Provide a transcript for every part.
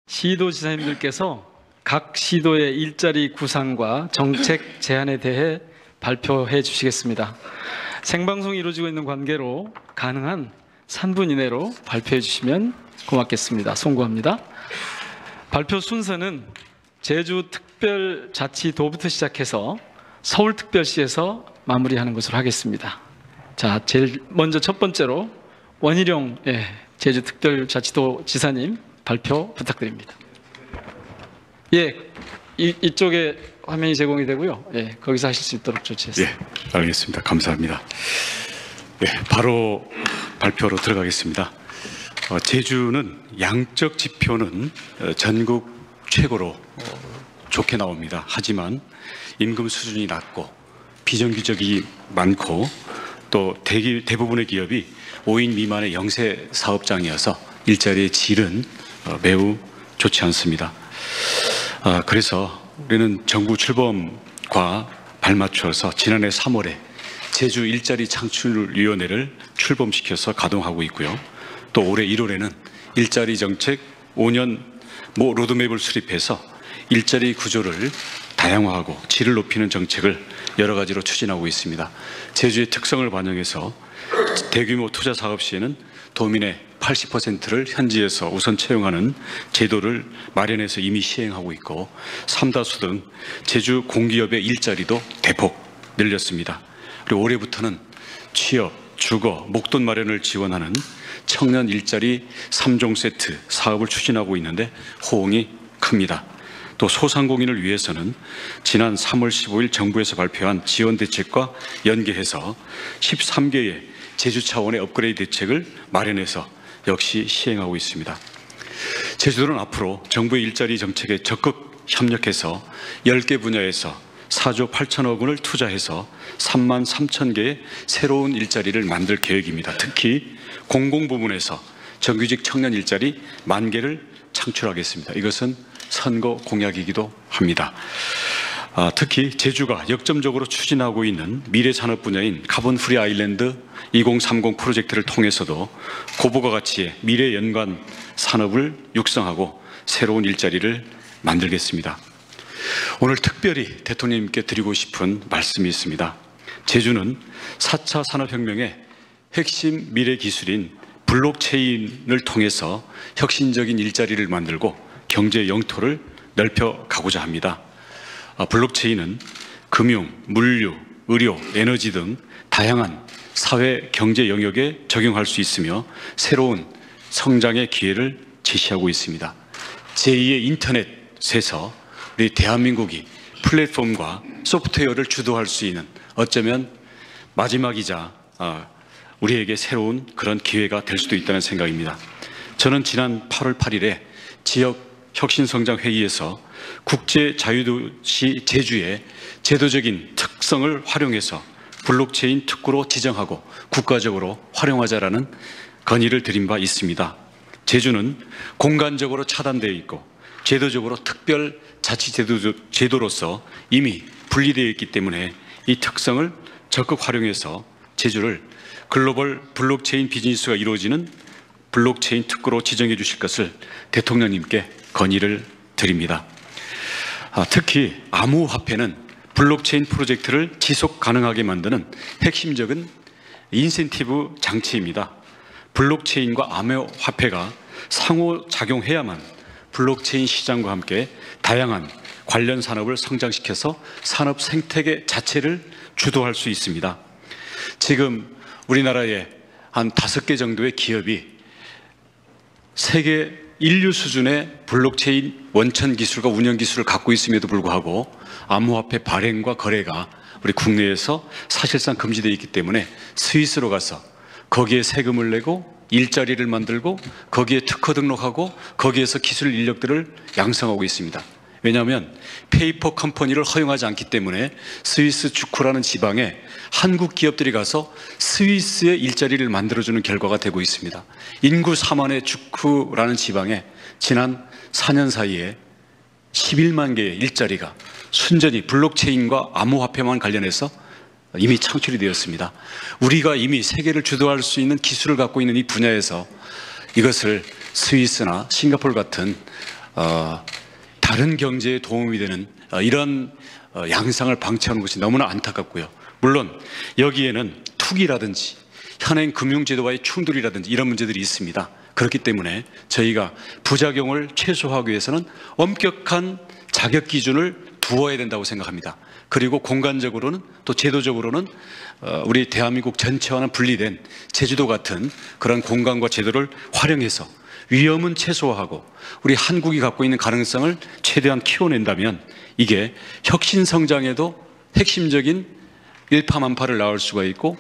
시도지사님들께서 각 시도의 일자리 구상과 정책 제안에 대해 발표해 주시겠습니다. 생방송이 이루어지고 있는 관계로 가능한 3분 이내로 발표해 주시면 고맙겠습니다. 송구합니다. 발표 순서는 제주특별자치도부터 시작해서 서울특별시에서 마무리하는 것으로 하겠습니다. 자, 제일 먼저 첫 번째로 원희룡 제주특별자치도 지사님 발표 부탁드립니다. 이쪽에 화면이 제공이 되고요. 거기서 하실 수 있도록 조치했습니다. 알겠습니다. 감사합니다. 바로 발표로 들어가겠습니다. 제주는 양적 지표는 전국 최고로 좋게 나옵니다. 하지만 임금 수준이 낮고 비정규직이 많고 또 대부분의 기업이 5인 미만의 영세 사업장이어서 일자리의 질은 매우 좋지 않습니다. 그래서 우리는 정부 출범과 발맞춰서 지난해 3월에 제주 일자리 창출위원회를 출범시켜서 가동하고 있고요. 또 올해 1월에는 일자리 정책 5년 로드맵을 수립해서 일자리 구조를 다양화하고 질을 높이는 정책을 여러 가지로 추진하고 있습니다. 제주의 특성을 반영해서 대규모 투자 사업 시에는 도민의 80%를 현지에서 우선 채용하는 제도를 마련해서 이미 시행하고 있고, 삼다수 등 제주 공기업의 일자리도 대폭 늘렸습니다. 그리고 올해부터는 취업, 주거, 목돈 마련을 지원하는 청년 일자리 3종 세트 사업을 추진하고 있는데 호응이 큽니다. 또 소상공인을 위해서는 지난 3월 15일 정부에서 발표한 지원 대책과 연계해서 13개의 제주 차원의 업그레이드 대책을 마련해서 역시 시행하고 있습니다. 제주도는 앞으로 정부의 일자리 정책에 적극 협력해서 10개 분야에서 4조 8천억 원을 투자해서 3만 3천 개의 새로운 일자리를 만들 계획입니다. 특히 공공부문에서 정규직 청년 일자리 1만 개를 창출하겠습니다. 이것은 선거 공약이기도 합니다. 특히 제주가 역점적으로 추진하고 있는 미래산업 분야인 카본 프리 아일랜드 2030 프로젝트를 통해서도 고부가 가치의 미래 연관 산업을 육성하고 새로운 일자리를 만들겠습니다. 오늘 특별히 대통령님께 드리고 싶은 말씀이 있습니다. 제주는 4차 산업혁명의 핵심 미래 기술인 블록체인을 통해서 혁신적인 일자리를 만들고 경제 영토를 넓혀가고자 합니다. 블록체인은 금융, 물류, 의료, 에너지 등 다양한 사회, 경제 영역에 적용할 수 있으며 새로운 성장의 기회를 제시하고 있습니다. 제2의 인터넷에서 우리 대한민국이 플랫폼과 소프트웨어를 주도할 수 있는, 어쩌면 마지막이자 우리에게 새로운 그런 기회가 될 수도 있다는 생각입니다. 저는 지난 8월 8일에 지역 혁신성장회의에서 국제자유도시 제주의 제도적인 특성을 활용해서 블록체인 특구로 지정하고 국가적으로 활용하자라는 건의를 드린 바 있습니다. 제주는 공간적으로 차단되어 있고 제도적으로 특별자치제도로서 이미 분리되어 있기 때문에 이 특성을 적극 활용해서 제주를 글로벌 블록체인 비즈니스가 이루어지는 블록체인 특구로 지정해 주실 것을 대통령님께 건의를 드립니다. 특히 암호화폐는 블록체인 프로젝트를 지속 가능하게 만드는 핵심적인 인센티브 장치입니다. 블록체인과 암호화폐가 상호작용해야만 블록체인 시장과 함께 다양한 관련 산업을 성장시켜서 산업 생태계 자체를 주도할 수 있습니다. 지금 우리나라에 한 5개 정도의 기업이 세계 인류 수준의 블록체인 원천 기술과 운영 기술을 갖고 있음에도 불구하고 암호화폐 발행과 거래가 우리 국내에서 사실상 금지되어 있기 때문에 스위스로 가서 거기에 세금을 내고 일자리를 만들고 거기에 특허 등록하고 거기에서 기술 인력들을 양성하고 있습니다. 왜냐하면 페이퍼 컴퍼니를 허용하지 않기 때문에 스위스 주쿠라는 지방에 한국 기업들이 가서 스위스의 일자리를 만들어주는 결과가 되고 있습니다. 인구 4만의 주쿠라는 지방에 지난 4년 사이에 11만 개의 일자리가 순전히 블록체인과 암호화폐만 관련해서 이미 창출이 되었습니다. 우리가 이미 세계를 주도할 수 있는 기술을 갖고 있는 이 분야에서 이것을 스위스나 싱가포르 같은 다른 경제에 도움이 되는 이런 양상을 방치하는 것이 너무나 안타깝고요. 물론 여기에는 투기라든지 현행 금융제도와의 충돌이라든지 이런 문제들이 있습니다. 그렇기 때문에 저희가 부작용을 최소화하기 위해서는 엄격한 자격 기준을 두어야 된다고 생각합니다. 그리고 공간적으로는 또 제도적으로는 우리 대한민국 전체와는 분리된 제주도 같은 그런 공간과 제도를 활용해서 위험은 최소화하고 우리 한국이 갖고 있는 가능성을 최대한 키워낸다면 이게 혁신 성장에도 핵심적인 일파만파를 낳을 수가 있고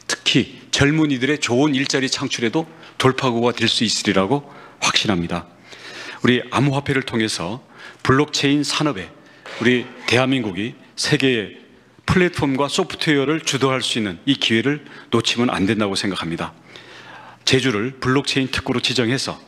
특히 젊은이들의 좋은 일자리 창출에도 돌파구가 될 수 있으리라고 확신합니다. 우리 암호화폐를 통해서 블록체인 산업에 우리 대한민국이 세계의 플랫폼과 소프트웨어를 주도할 수 있는 이 기회를 놓치면 안 된다고 생각합니다. 제주를 블록체인 특구로 지정해서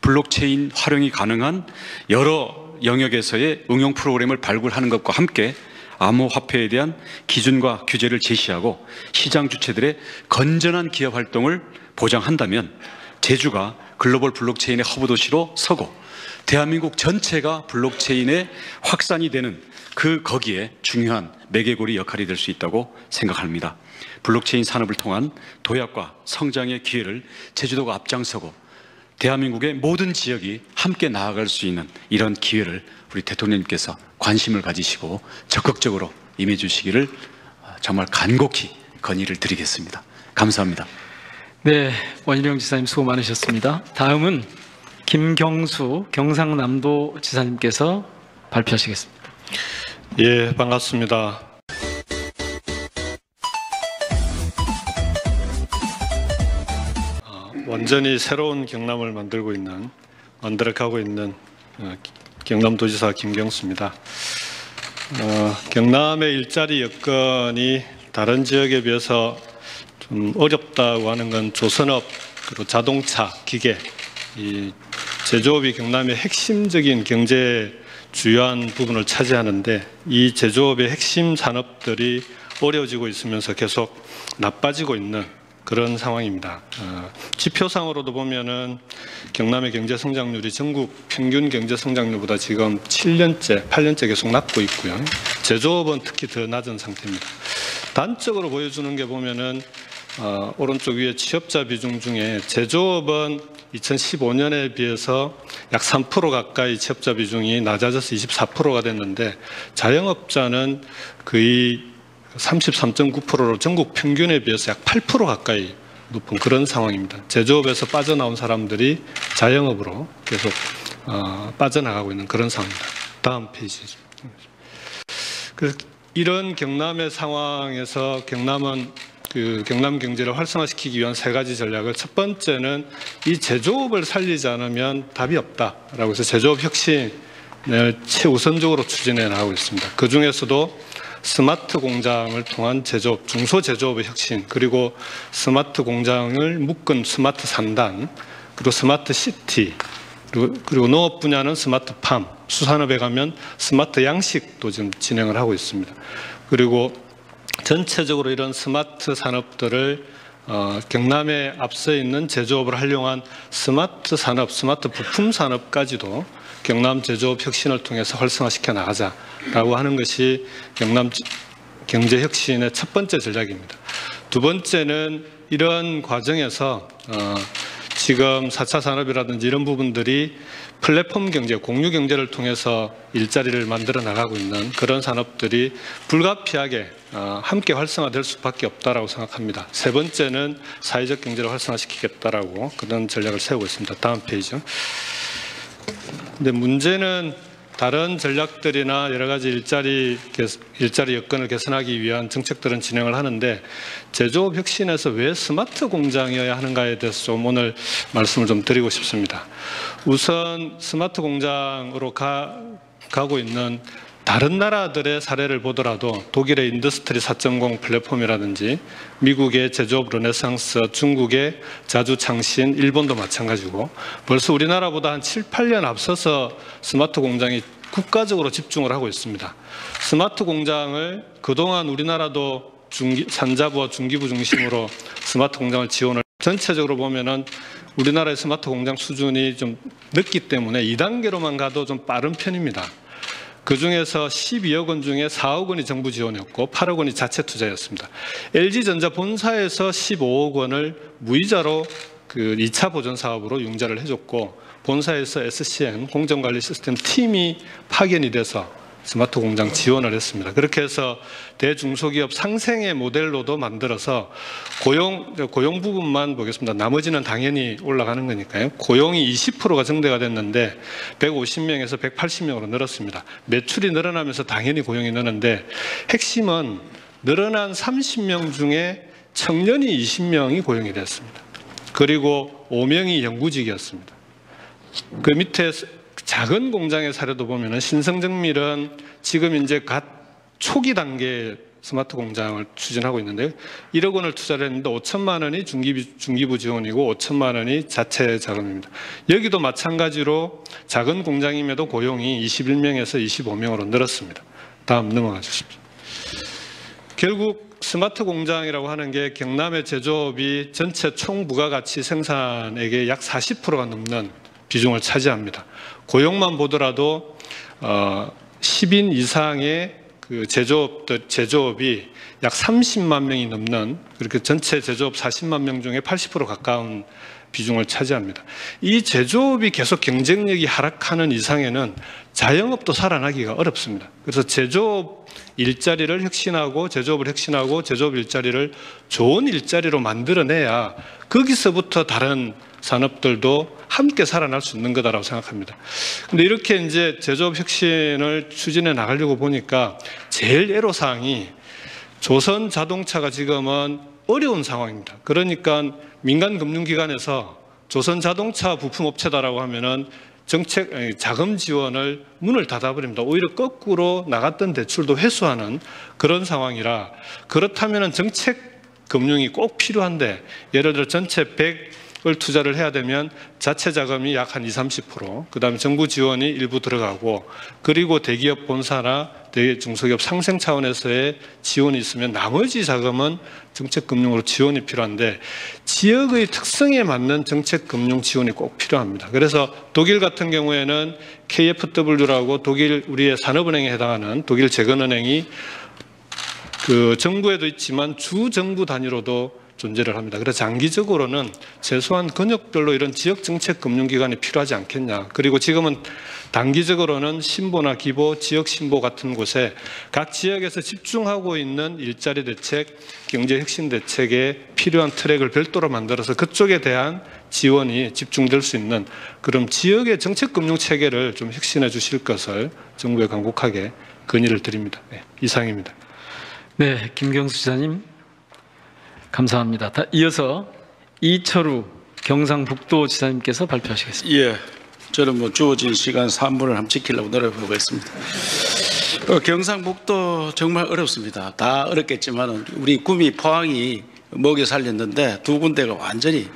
블록체인 활용이 가능한 여러 영역에서의 응용 프로그램을 발굴하는 것과 함께 암호화폐에 대한 기준과 규제를 제시하고 시장 주체들의 건전한 기업 활동을 보장한다면 제주가 글로벌 블록체인의 허브 도시로 서고 대한민국 전체가 블록체인의 확산이 되는 거기에 중요한 매개고리 역할이 될 수 있다고 생각합니다. 블록체인 산업을 통한 도약과 성장의 기회를 제주도가 앞장서고 대한민국의 모든 지역이 함께 나아갈 수 있는 이런 기회를 우리 대통령님께서 관심을 가지시고 적극적으로 임해 주시기를 정말 간곡히 건의를 드리겠습니다. 감사합니다. 네, 원희룡 지사님 수고 많으셨습니다. 다음은 김경수 경상남도 지사님께서 발표하시겠습니다. 예, 반갑습니다. 완전히 새로운 경남을 만들어가고 있는 경남도지사 김경수입니다. 경남의 일자리 여건이 다른 지역에 비해서 좀 어렵다고 하는 건 조선업, 그리고 자동차, 기계, 이 제조업이 경남의 핵심적인 경제 주요한 부분을 차지하는데 이 제조업의 핵심 산업들이 어려워지고 있으면서 계속 나빠지고 있는 그런 상황입니다. 지표상으로도 보면은 경남의 경제 성장률이 전국 평균 경제 성장률보다 지금 8년째 계속 낮고 있고요. 제조업은 특히 더 낮은 상태입니다. 단적으로 보여주는 게 보면은 오른쪽 위에 취업자 비중 중에 제조업은 2015년에 비해서 약 3% 가까이 취업자 비중이 낮아져서 24%가 됐는데 자영업자는 거의 33.9%로 전국 평균에 비해서 약 8% 가까이 높은 그런 상황입니다. 제조업에서 빠져나온 사람들이 자영업으로 계속 빠져나가고 있는 그런 상황입니다. 다음 페이지. 그래서 이런 경남의 상황에서 경남은 경남 경제를 활성화시키기 위한 세 가지 전략을, 첫 번째는 이 제조업을 살리지 않으면 답이 없다라고 해서 제조업 혁신을 최우선적으로 추진해 나가고 있습니다. 그 중에서도 스마트 공장을 통한 제조업, 중소제조업의 혁신, 그리고 스마트 공장을 묶은 스마트 산단, 그리고 스마트 시티, 그리고 농업 분야는 스마트 팜, 수산업에 가면 스마트 양식도 지금 진행을 하고 있습니다. 그리고 전체적으로 이런 스마트 산업들을 경남에 앞서 있는 제조업을 활용한 스마트 산업, 스마트 부품 산업까지도 경남 제조업 혁신을 통해서 활성화시켜 나가자라고 하는 것이 경남 경제 혁신의 첫 번째 전략입니다. 두 번째는 이런 과정에서 지금 4차 산업이라든지 이런 부분들이 플랫폼 경제, 공유 경제를 통해서 일자리를 만들어 나가고 있는 그런 산업들이 불가피하게 함께 활성화될 수밖에 없다라고 생각합니다. 세 번째는 사회적 경제를 활성화시키겠다라고 그런 전략을 세우고 있습니다. 다음 페이지. 근데 문제는 다른 전략들이나 여러 가지 일자리 여건을 개선하기 위한 정책들은 진행을 하는데 제조업 혁신에서 왜 스마트 공장이어야 하는가에 대해서 좀 오늘 말씀을 좀 드리고 싶습니다. 우선 스마트 공장으로 가고 있는 다른 나라들의 사례를 보더라도 독일의 인더스트리 4.0 플랫폼이라든지 미국의 제조업 르네상스, 중국의 자주창신, 일본도 마찬가지고 벌써 우리나라보다 한 7, 8년 앞서서 스마트 공장이 국가적으로 집중을 하고 있습니다. 스마트 공장을 그동안 우리나라도 산자부와 중기부 중심으로 스마트 공장을 지원을 전체적으로 보면은 우리나라의 스마트 공장 수준이 좀 늦기 때문에 2단계로만 가도 좀 빠른 편입니다. 그중에서 12억 원 중에 4억 원이 정부 지원이었고 8억 원이 자체 투자였습니다. LG전자 본사에서 15억 원을 무이자로 그 2차 보전 사업으로 융자를 해줬고, 본사에서 SCM 공정관리 시스템 팀이 파견이 돼서 스마트 공장 지원을 했습니다. 그렇게 해서 대중소기업 상생의 모델로도 만들어서 고용 부분만 보겠습니다. 나머지는 당연히 올라가는 거니까요. 고용이 20%가 증대가 됐는데 150명에서 180명으로 늘었습니다. 매출이 늘어나면서 당연히 고용이 느는데, 핵심은 늘어난 30명 중에 청년이 20명이 고용이 됐습니다. 그리고 5명이 영구직이었습니다. 그 밑에 작은 공장의 사례도 보면은 신성정밀은 지금 이제 갓 초기 단계 스마트 공장을 추진하고 있는데요. 1억 원을 투자를 했는데 5천만 원이 중기부 지원이고 5천만 원이 자체 자금입니다. 여기도 마찬가지로 작은 공장임에도 고용이 21명에서 25명으로 늘었습니다. 다음 넘어가 주십시오. 결국 스마트 공장이라고 하는 게 경남의 제조업이 전체 총 부가가치 생산액의 약 40%가 넘는 비중을 차지합니다. 고용만 보더라도 10인 이상의 그 제조업이 약 30만 명이 넘는, 그렇게 전체 제조업 40만 명 중에 80% 가까운 비중을 차지합니다. 이 제조업이 계속 경쟁력이 하락하는 이상에는 자영업도 살아나기가 어렵습니다. 그래서 제조업 일자리를 혁신하고 제조업을 혁신하고 제조업 일자리를 좋은 일자리로 만들어내야 거기서부터 다른 산업들도 함께 살아날 수 있는 거다라고 생각합니다. 근데 이렇게 이제 제조업 혁신을 추진해 나가려고 보니까 제일 애로사항이 조선 자동차가 지금은 어려운 상황입니다. 그러니까 민간 금융기관에서 조선 자동차 부품업체다라고 하면은 자금 지원을 문을 닫아버립니다. 오히려 거꾸로 나갔던 대출도 회수하는 그런 상황이라, 그렇다면 정책 금융이 꼭 필요한데, 예를 들어 전체 100을 투자를 해야 되면 자체 자금이 약 한 20, 30%, 그 다음에 정부 지원이 일부 들어가고, 그리고 대기업 본사나 대중소기업 상생 차원에서의 지원이 있으면 나머지 자금은 정책금융으로 지원이 필요한데, 지역의 특성에 맞는 정책금융 지원이 꼭 필요합니다. 그래서 독일 같은 경우에는 KfW라고 독일 우리의 산업은행에 해당하는 독일 재건은행이 그 정부에도 있지만 주정부 단위로도 존재를 합니다. 그래서 장기적으로는 최소한 근역별로 이런 지역 정책 금융기관이 필요하지 않겠냐. 그리고 지금은 단기적으로는 신보나 기보, 지역 신보 같은 곳에 각 지역에서 집중하고 있는 일자리 대책, 경제 혁신 대책에 필요한 트랙을 별도로 만들어서 그쪽에 대한 지원이 집중될 수 있는 그런 지역의 정책 금융 체계를 좀 혁신해 주실 것을 정부에 간곡하게 건의를 드립니다. 네, 이상입니다. 네, 김경수 지사님 감사합니다. 이어서 이철우 경상북도 지사님께서 발표하시겠습니다. 예, 저는 주어진 시간 3분을 한번 지키려고 노력해보겠습니다. 경상북도 정말 어렵습니다. 다 어렵겠지만 우리 구미 포항이 먹여 살렸는데 두 군데가 완전히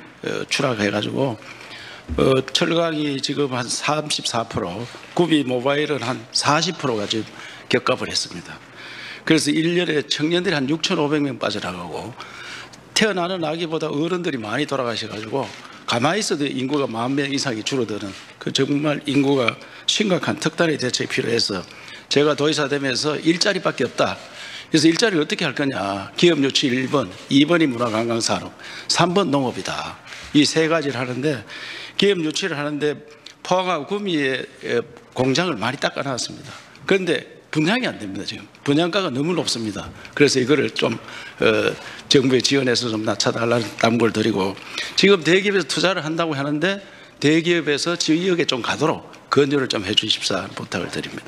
추락해가지고 철강이 지금 한 34%, 구미 모바일은 한 40%가 지금 격갑을 했습니다. 그래서 1년에 청년들이 한 6,500명 빠져나가고, 태어나는 아기보다 어른들이 많이 돌아가셔가지고 가만히 있어도 인구가 10,000명 이상이 줄어드는 그 정말 인구가 심각한 특단의 대책이 필요해서 제가 도의사 되면서 일자리밖에 없다. 그래서 일자리를 어떻게 할 거냐. 기업유치 1번, 2번이 문화관광산업, 3번 농업이다. 이 세 가지를 하는데, 기업유치를 하는데 포항하고 구미에 공장을 많이 닦아놨습니다. 그런데 분양이 안 됩니다. 지금 분양가가 너무 높습니다. 그래서 이거를 좀 정부에 지원해서 좀 낮춰달라는 당부를 드리고, 지금 대기업에서 투자를 한다고 하는데 대기업에서 지역에 좀 가도록 권유를 좀 해주십사 부탁을 드립니다.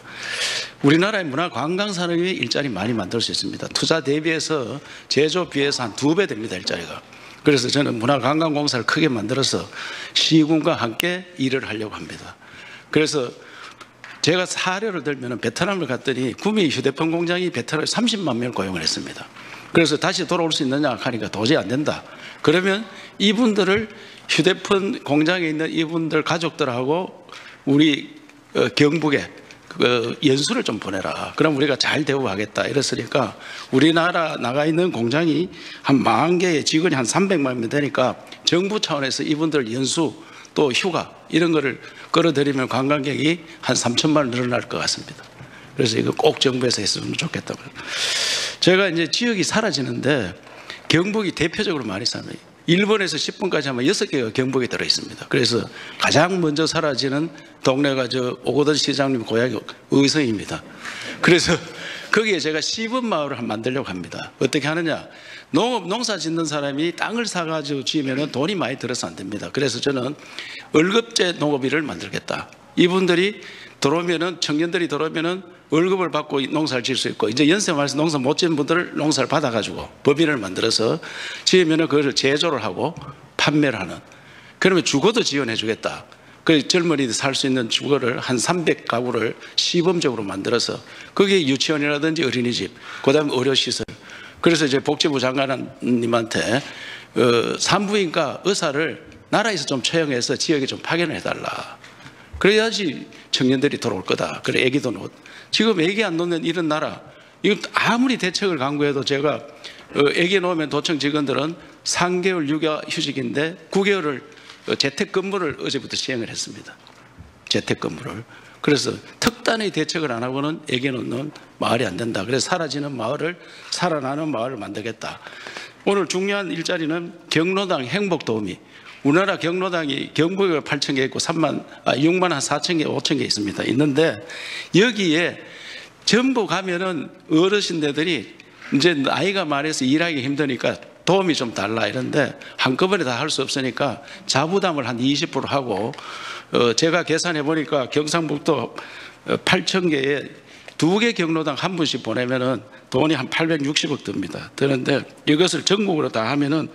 우리나라의 문화관광산업이 일자리 많이 만들 수 있습니다. 투자 대비해서 제조 비해서 한 2배 됩니다. 일자리가. 그래서 저는 문화관광공사를 크게 만들어서 시군과 함께 일을 하려고 합니다. 그래서 제가 사례를 들면 베트남을 갔더니 구미 휴대폰 공장이 베트남에 30만 명을 고용을 했습니다. 그래서 다시 돌아올 수 있느냐 하니까 도저히 안 된다. 그러면 이분들을 휴대폰 공장에 있는 이분들 가족들하고 우리 경북에 그 연수를 좀 보내라. 그럼 우리가 잘 대우하겠다. 이랬으니까 우리나라 나가 있는 공장이 한 10,000개의 직원이 한 300만 명 되니까 정부 차원에서 이분들 연수 또 휴가 이런 거를 끌어들이면 관광객이 한 3,000만 늘어날 것 같습니다. 그래서 이거 꼭 정부에서 했으면 좋겠다고요. 제가 이제 지역이 사라지는데 경북이 대표적으로 많이 삽니다. 일본에서 10분까지 하면 6개가 경북에 들어 있습니다. 그래서 가장 먼저 사라지는 동네가 저 오거돈 시장님 고향이 의성입니다. 그래서 거기에 제가 시범 마을을 한번 만들려고 합니다. 어떻게 하느냐? 농사 짓는 사람이 땅을 사가지고 지으면 돈이 많이 들어서 안 됩니다. 그래서 저는 월급제 농업일을 만들겠다. 이분들이 들어오면은 청년들이 들어오면은 월급을 받고 농사를 지을 수 있고 이제 연세 많아서 농사 못 지은 분들을 농사를 받아가지고 법인을 만들어서 지으면은 그것을 제조를 하고 판매를 하는. 그러면 주거도 지원해 주겠다. 그 젊은이들 살 수 있는 주거를 한 300가구를 시범적으로 만들어서 거기에 유치원이라든지 어린이집, 그다음에 의료시설. 그래서 이제 복지부 장관님한테 산부인과 의사를 나라에서 좀 채용해서 지역에 좀 파견을 해달라. 그래야지 청년들이 들어올 거다. 그래 애기도 놓. 지금 애기 안 놓는 이런 나라. 이거 아무리 대책을 강구해도 제가 애기 놓으면 도청 직원들은 3개월 육아 휴직인데 9개월을 재택근무를 어제부터 시행을 했습니다. 재택근무를. 그래서 특단의 대책을 안 하고는 애기 놓는 마을이 안 된다. 그래서 사라지는 마을을 살아나는 마을을 만들겠다. 오늘 중요한 일자리는 경로당 행복도우미. 우리나라 경로당이 경북에 8,000개 있고 6만 한 4,000개, 5,000개 있습니다. 있는데 여기에 전부 가면은 어르신들이 이제 나이가 많아서 일하기 힘드니까 도움이 좀 달라 이런데 한꺼번에 다 할 수 없으니까 자부담을 한 20% 하고 제가 계산해 보니까 경상북도 8,000개에 2개 경로당 한 분씩 보내면은 돈이 한 860억 듭니다. 드는데 이것을 전국으로 다 하면은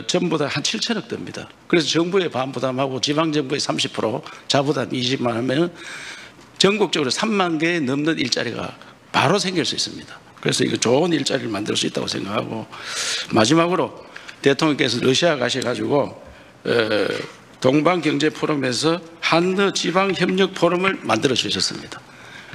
전부 다 한 7천억 듭니다. 그래서 정부의 반부담하고 지방정부의 30% 자부담 20만 하면 전국적으로 3만 개 넘는 일자리가 바로 생길 수 있습니다. 그래서 이거 좋은 일자리를 만들 수 있다고 생각하고 마지막으로 대통령께서 러시아 가셔가지고 동방경제포럼에서 한러 지방협력 포럼을 만들어 주셨습니다.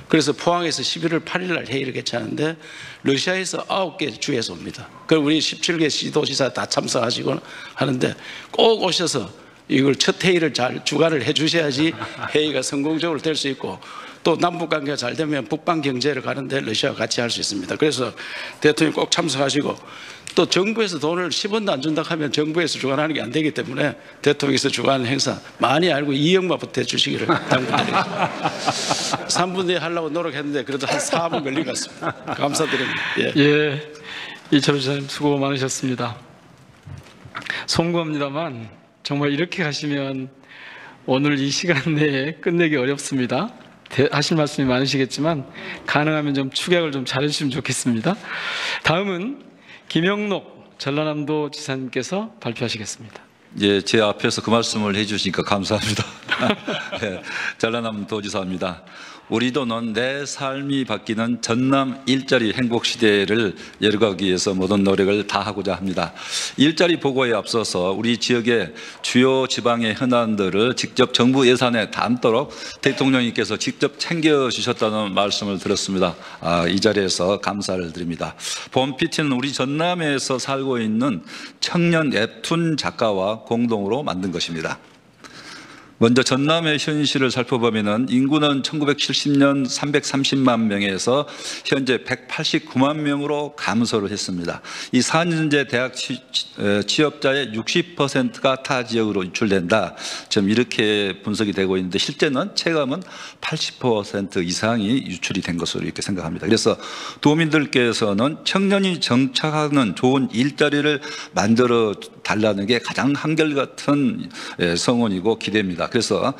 그래서 포항에서 11월 8일 날 회의를 개최하는데 러시아에서 9개 주에서 옵니다. 그럼 우리 17개 시도지사 다 참석하시고 하는데 꼭 오셔서 이걸 첫 회의를 잘 주관을 해 주셔야지 회의가 성공적으로 될 수 있고 또 남북관계가 잘 되면 북방 경제를 가는데 러시아와 같이 할 수 있습니다. 그래서 대통령 꼭 참석하시고 또 정부에서 돈을 10원도 안 준다 하면 정부에서 주관하는 게 안 되기 때문에 대통령께서 주관하는 행사 많이 알고 2억만 보태 주시기를 당부드립니다. 3분 내에 하려고 노력했는데 그래도 한 4분 걸린 것 같습니다. 감사드립니다. 예, 이철우 지사님 수고 많으셨습니다. 송구합니다만 정말 이렇게 가시면 오늘 이 시간 내에 끝내기 어렵습니다. 하실 말씀이 많으시겠지만 가능하면 좀 축약을 좀 잘해주시면 좋겠습니다. 다음은 김영록 전라남도 지사님께서 발표하시겠습니다. 예, 제 앞에서 그 말씀을 해주시니까 감사합니다. 네, 전라남도지사입니다. 우리 도는 내 삶이 바뀌는 전남 일자리 행복 시대를 열어가기 위해서 모든 노력을 다하고자 합니다. 일자리 보고에 앞서서 우리 지역의 주요 지방의 현안들을 직접 정부 예산에 담도록 대통령님께서 직접 챙겨주셨다는 말씀을 들었습니다. 이 자리에서 감사를 드립니다. 본 PT는 우리 전남에서 살고 있는 청년 웹툰 작가와 공동으로 만든 것입니다. 먼저 전남의 현실을 살펴보면 인구는 1970년 330만 명에서 현재 189만 명으로 감소를 했습니다. 이 4년제 대학 취업자의 60%가 타 지역으로 유출된다. 지금 이렇게 분석이 되고 있는데 실제는 체감은 80% 이상이 유출이 된 것으로 이렇게 생각합니다. 그래서 도민들께서는 청년이 정착하는 좋은 일자리를 만들어 달라는 게 가장 한결같은 성원이고 기대입니다. 그래서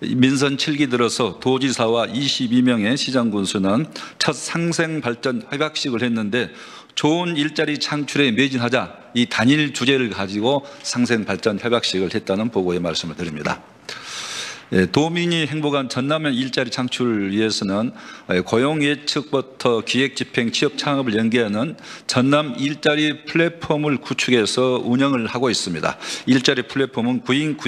민선 7기 들어서 도지사와 22명의 시장 군수는 첫 상생발전 협약식을 했는데 좋은 일자리 창출에 매진하자 이 단일 주제를 가지고 상생발전 협약식을 했다는 보고의 말씀을 드립니다. 도민이 행복한 전남의 일자리 창출을 위해서는 고용 예측부터 기획 집행 취업 창업을 연계하는 전남 일자리 플랫폼을 구축해서 운영을 하고 있습니다. 일자리 플랫폼은 구인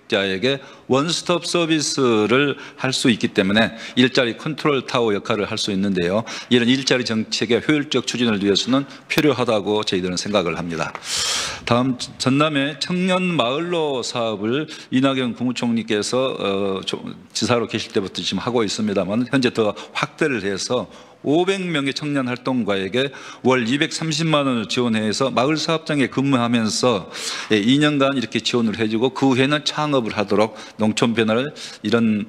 자에게 원스톱 서비스를 할 수 있기 때문에 일자리 컨트롤 타워 역할을 할 수 있는데요. 이런 일자리 정책의 효율적 추진을 위해서는 필요하다고 저희들은 생각을 합니다. 다음 전남의 청년 마을로 사업을 이낙연 국무총리께서 지사로 계실 때부터 지금 하고 있습니다만 현재 더 확대를 해서 500명의 청년 활동가에게 월 230만 원을 지원해서 마을 사업장에 근무하면서 2년간 이렇게 지원을 해주고 그 후에는 창업을 하도록 농촌 변화를 이런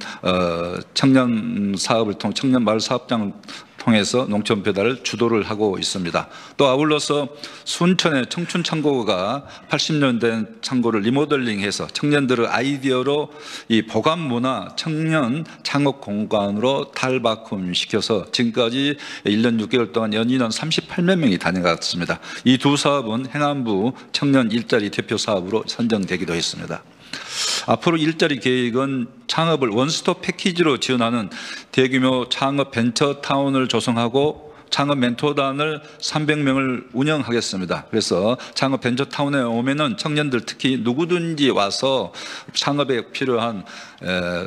청년 사업을 통해 청년 마을 사업장을 통해서 농촌 배달을 주도를 하고 있습니다. 또 아울러서 순천의 청춘 창고가 80년 된 창고를 리모델링해서 청년들의 아이디어로 이 보관 문화 청년 창업 공간으로 탈바꿈시켜서 지금까지 1년 6개월 동안 연인원 38만 명이 다녀갔습니다. 이 두 사업은 행안부 청년 일자리 대표 사업으로 선정되기도 했습니다. 앞으로 일자리 계획은 창업을 원스톱 패키지로 지원하는 대규모 창업 벤처타운을 조성하고 창업 멘토단을 300명을 운영하겠습니다. 그래서 창업 벤처타운에 오면은 청년들 특히 누구든지 와서 창업에 필요한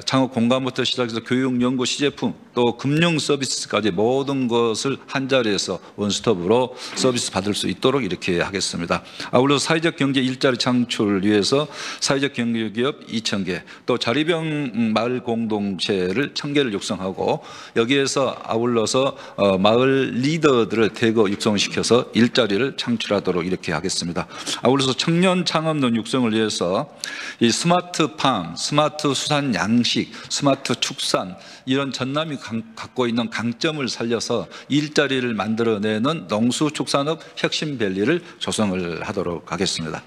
창업 공간부터 시작해서 교육, 연구, 시제품 또 금융 서비스까지 모든 것을 한 자리에서 원스톱으로 서비스 받을 수 있도록 이렇게 하겠습니다. 아울러 사회적 경제 일자리 창출을 위해서 사회적 경제기업 2,000개 또 자립형 마을 공동체를 1,000개를 육성하고 여기에서 아울러서 마을 리더들을 대거 육성시켜서 일자리를 창출하도록 이렇게 하겠습니다. 아울러서 청년 창업론 육성을 위해서 이 스마트팜, 스마트 수산 양식, 스마트 축산 이런 전남이 갖고 있는 강점을 살려서 일자리를 만들어내는 농수축산업 혁신밸리를 조성을 하도록 하겠습니다.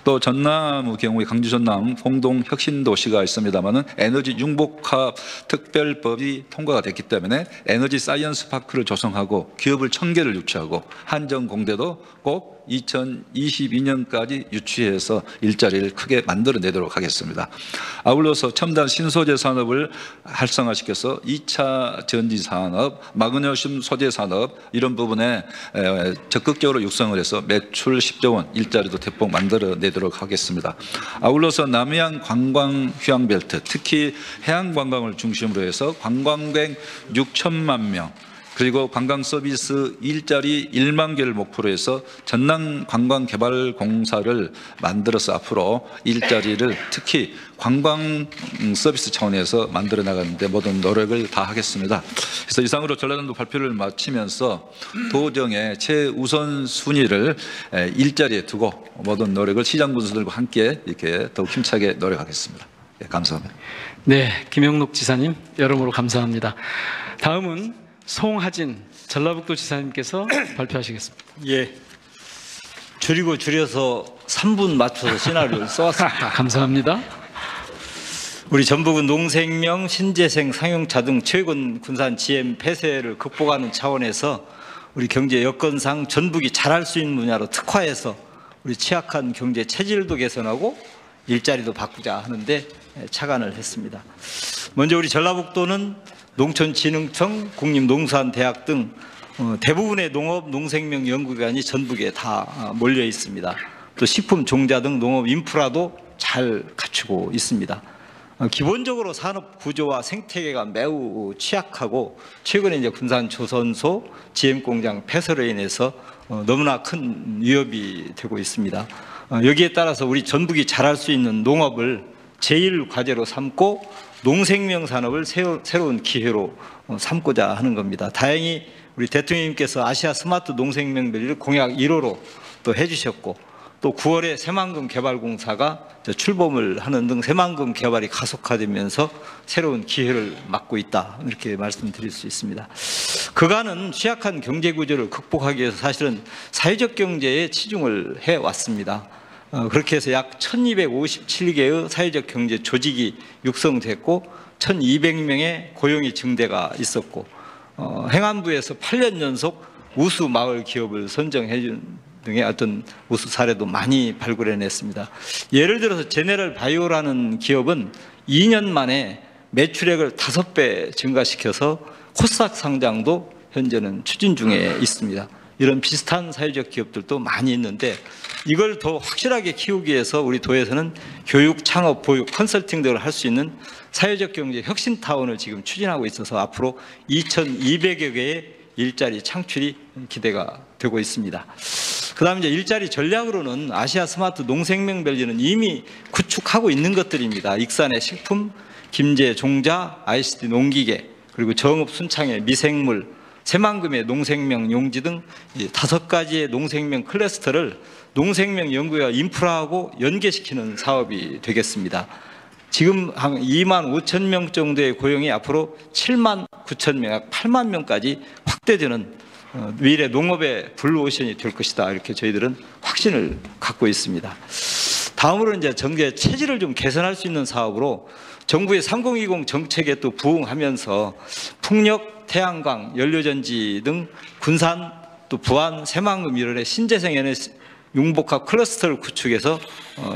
또 전남의 경우에 강주 전남 공동 혁신도시가 있습니다만은 에너지 융복합 특별법이 통과가 됐기 때문에 에너지 사이언스 파크를 조성하고 기업을 1,000개를 유치하고 한전공대도 꼭 2022년까지 유치해서 일자리를 크게 만들어내도록 하겠습니다. 아울러서 첨단 신소재 산업을 활성화시켜서 2차 전지 산업, 마그네슘 소재 산업 이런 부분에 적극적으로 육성을 해서 매출 10조 원 일자리도 대폭 만들어내도록 하겠습니다. 아울러서 남해안 관광 휴양벨트 특히 해양 관광을 중심으로 해서 관광객 6천만 명 그리고 관광 서비스 일자리 1만 개를 목표로 해서 전남 관광개발공사를 만들어서 앞으로 일자리를 특히 관광 서비스 차원에서 만들어 나가는데 모든 노력을 다 하겠습니다. 그래서 이상으로 전라남도 발표를 마치면서 도정의 최우선 순위를 일자리에 두고 모든 노력을 시장 군수들과 함께 이렇게 더욱 힘차게 노력하겠습니다. 네, 감사합니다. 네, 김영록 지사님 여러모로 감사합니다. 다음은 송하진 전라북도 지사님께서 발표하시겠습니다. 예, 줄이고 줄여서 3분 맞춰서 시나리오를 써왔습니다. 감사합니다. 우리 전북은 농생명, 신재생, 상용차 등 최근 군산 GM 폐쇄를 극복하는 차원에서 우리 경제 여건상 전북이 잘할 수 있는 분야로 특화해서 우리 취약한 경제 체질도 개선하고 일자리도 바꾸자 하는데 착안을 했습니다. 먼저 우리 전라북도는 농촌진흥청, 국립농수산대학 등 대부분의 농업, 농생명 연구기관이 전북에 다 몰려 있습니다. 또 식품, 종자 등 농업 인프라도 잘 갖추고 있습니다. 기본적으로 산업 구조와 생태계가 매우 취약하고 최근에 이제 군산 조선소 GM 공장 폐쇄로 인해서 너무나 큰 위협이 되고 있습니다. 여기에 따라서 우리 전북이 잘할 수 있는 농업을 제1 과제로 삼고 농생명 산업을 새로운 기회로 삼고자 하는 겁니다. 다행히 우리 대통령님께서 아시아 스마트 농생명 밸리를 공약 1호로 또 해주셨고 또 9월에 새만금 개발공사가 출범을 하는 등 새만금 개발이 가속화되면서 새로운 기회를 맞고 있다 이렇게 말씀드릴 수 있습니다. 그간은 취약한 경제 구조를 극복하기 위해서 사실은 사회적 경제에 치중을 해왔습니다. 그렇게 해서 약 1257개의 사회적 경제 조직이 육성됐고 1200명의 고용이 증대가 있었고 행안부에서 8년 연속 우수 마을 기업을 선정해 준 등의 어떤 우수 사례도 많이 발굴해냈습니다. 예를 들어서 제네럴 바이오라는 기업은 2년 만에 매출액을 5배 증가시켜서 코스닥 상장도 현재는 추진 중에 있습니다. 이런 비슷한 사회적 기업들도 많이 있는데 이걸 더 확실하게 키우기 위해서 우리 도에서는 교육, 창업, 보육, 컨설팅 등을 할 수 있는 사회적 경제 혁신타운을 지금 추진하고 있어서 앞으로 2,200여 개의 일자리 창출이 기대가 되고 있습니다. 그 다음에 이제 일자리 전략으로는 아시아 스마트 농생명밸리는 이미 구축하고 있는 것들입니다. 익산의 식품, 김제 종자, ICT 농기계, 그리고 정읍 순창의 미생물, 새만금의 농생명 용지 등 5가지의 농생명 클러스터를 농생명 연구와 인프라하고 연계시키는 사업이 되겠습니다. 지금 한 2만 5천 명 정도의 고용이 앞으로 7만 9천 명, 8만 명까지 확대되는 미래 농업의 블루오션이 될 것이다. 이렇게 저희들은 확신을 갖고 있습니다. 다음으로 이제 전개 체질을 좀 개선할 수 있는 사업으로 정부의 3020 정책에 또 부응하면서 풍력, 태양광, 연료전지 등 군산, 또 부안, 새만금 일원의 신재생 에너지 융복합 클러스터를 구축해서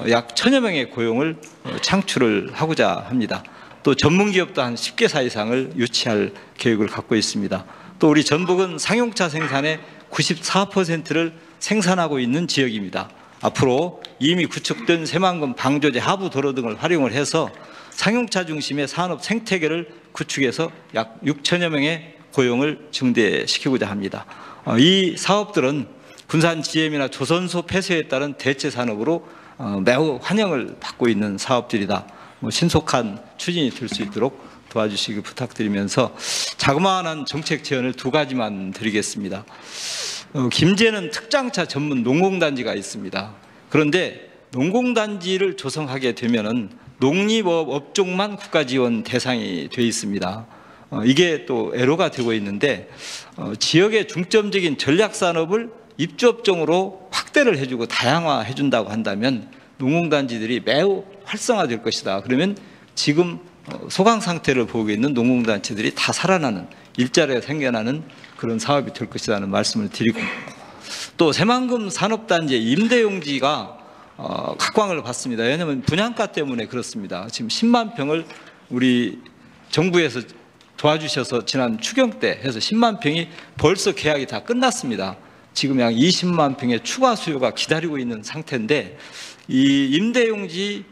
약 1,000여 명의 고용을 창출을 하고자 합니다. 또 전문기업도 한 10개사 이상을 유치할 계획을 갖고 있습니다. 또 우리 전북은 상용차 생산의 94%를 생산하고 있는 지역입니다. 앞으로 이미 구축된 새만금, 방조제, 하부도로 등을 활용을 해서 상용차 중심의 산업 생태계를 구축해서 약 6천여 명의 고용을 증대시키고자 합니다. 이 사업들은 군산 GM이나 조선소 폐쇄에 따른 대체 산업으로 매우 환영을 받고 있는 사업들이다. 신속한 추진이 될 수 있도록 도와주시기 부탁드리면서 자그마한 정책 제언을 2가지만 드리겠습니다. 김제는 특장차 전문 농공단지가 있습니다. 그런데 농공단지를 조성하게 되면은 농립업 업종만 국가지원 대상이 되어 있습니다. 이게 또 애로가 되고 있는데 지역의 중점적인 전략산업을 입주업종으로 확대를 해주고 다양화해 준다고 한다면 농공단지들이 매우 활성화될 것이다. 그러면 지금 소강 상태를 보이고 있는 농공단체들이 다 살아나는, 일자리가 생겨나는 그런 사업이 될 것이라는 말씀을 드리고, 또 새만금 산업단지의 임대용지가 각광을 받습니다. 왜냐하면 분양가 때문에 그렇습니다. 지금 10만 평을 우리 정부에서 도와주셔서 지난 추경 때 해서 10만 평이 벌써 계약이 다 끝났습니다. 지금 약 20만 평의 추가 수요가 기다리고 있는 상태인데, 이 임대용지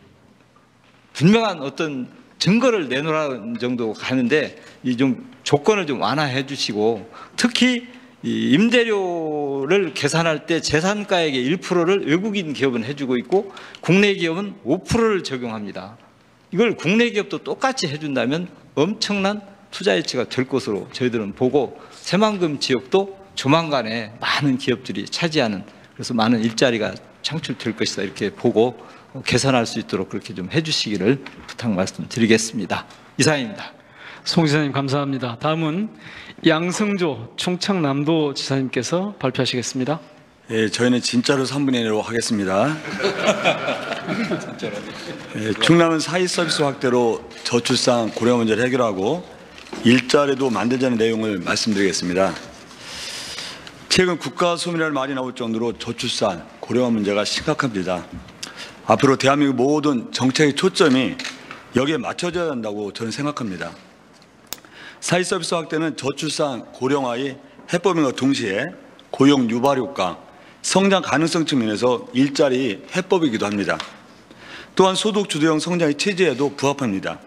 분명한 어떤 증거를 내놓으라는 정도 가는데 이 좀 조건을 좀 완화해 주시고, 특히 이 임대료를 계산할 때 재산가액의 1%를 외국인 기업은 해주고 있고 국내 기업은 5%를 적용합니다. 이걸 국내 기업도 똑같이 해준다면 엄청난 투자 유치가 될 것으로 저희들은 보고, 새만금 지역도 조만간에 많은 기업들이 차지하는, 그래서 많은 일자리가 창출될 것이다 이렇게 보고 개선할 수 있도록 그렇게 좀 해주시기를 부탁 말씀드리겠습니다. 이상입니다. 송 지사님 감사합니다. 다음은 양승조 충청남도 지사님께서 발표하시겠습니다. 예, 저희는 진짜로 3분의 1로 하겠습니다. 예, 충남은 사회 서비스 확대로 저출산 고령 문제를 해결하고 일자리도 만들자는 내용을 말씀드리겠습니다. 최근 국가 소멸이라는 말이 나올 정도로 저출산 고령화 문제가 심각합니다. 앞으로 대한민국 모든 정책의 초점이 여기에 맞춰져야 한다고 저는 생각합니다. 사회 서비스 확대는 저출산 고령화의 해법인과 동시에 고용 유발 효과, 성장 가능성 측면에서 일자리 해법이기도 합니다. 또한 소득 주도형 성장의 체제에도 부합합니다.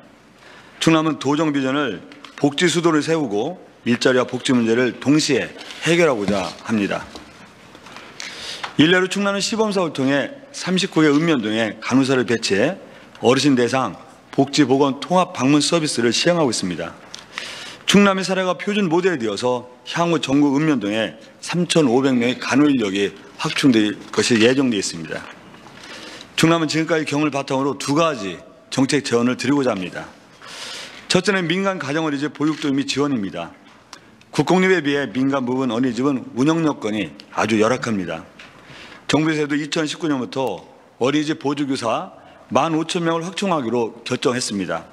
충남은 도정 비전을 복지 수도를 세우고 일자리와 복지 문제를 동시에 해결하고자 합니다. 일례로 충남은 시범사업을 통해 39개 읍면동에 간호사를 배치해 어르신 대상 복지보건 통합 방문 서비스를 시행하고 있습니다. 충남의 사례가 표준 모델이 되어서 향후 전국 읍면동에 3,500명의 간호 인력이 확충될 것이 예정되어 있습니다. 충남은 지금까지 경험을 바탕으로 2가지 정책 제언을 드리고자 합니다. 첫째는 민간 가정어린이집 보육도 및 지원입니다. 국공립에 비해 민간 부분 어린이집은 운영 여건이 아주 열악합니다. 정부에서도 2019년부터 어린이집 보조교사 15,000명을 확충하기로 결정했습니다.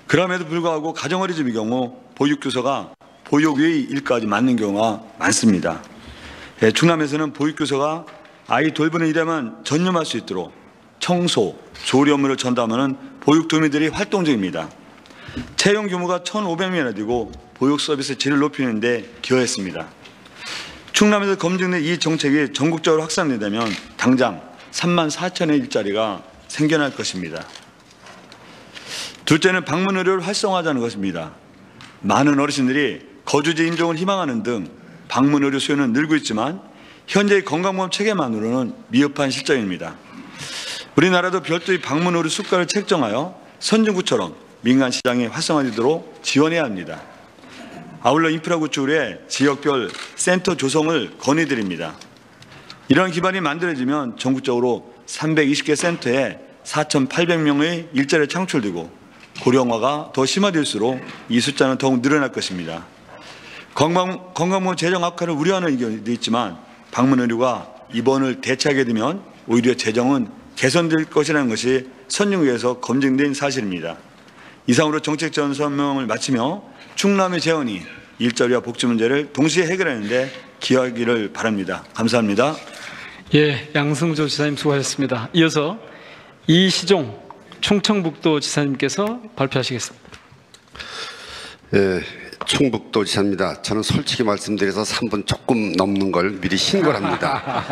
그럼에도 불구하고 가정어린이집의 경우 보육교사가 보육의 일까지 맡는 경우가 많습니다. 충남에서는 보육교사가 아이 돌보는 일에만 전념할 수 있도록 청소, 조리 업무를 전담하는 보육도우미들이 활동 중입니다. 채용 규모가 1,500명이나 되고 보육 서비스 질을 높이는 데 기여했습니다. 충남에서 검증된 이 정책이 전국적으로 확산된다면 당장 3만 4천의 일자리가 생겨날 것입니다. 둘째는 방문 의료를 활성화하자는 것입니다. 많은 어르신들이 거주지 인종을 희망하는 등 방문 의료 수요는 늘고 있지만 현재의 건강보험 체계만으로는 미흡한 실정입니다. 우리나라도 별도의 방문 의료 수가를 책정하여 선진국처럼 민간 시장이 활성화되도록 지원해야 합니다. 아울러 인프라 구축 후에 지역별 센터 조성을 건의드립니다. 이러한 기반이 만들어지면 전국적으로 320개 센터에 4,800명의 일자리가 창출되고 고령화가 더 심화될수록 이 숫자는 더욱 늘어날 것입니다. 건강보험 재정 악화를 우려하는 의견도 있지만 방문 의료가 입원을 대체하게 되면 오히려 재정은 개선될 것이라는 것이 선진국에서 검증된 사실입니다. 이상으로 정책 전설명을 마치며 충남의 재원이 일자리와 복지 문제를 동시에 해결하는 데 기여하기를 바랍니다. 감사합니다. 예, 양승조 지사님 수고하셨습니다. 이어서 이시종 충청북도 지사님께서 발표하시겠습니다. 예, 충북도 지사입니다. 저는 솔직히 말씀드려서 3분 조금 넘는 걸 미리 신고를 합니다.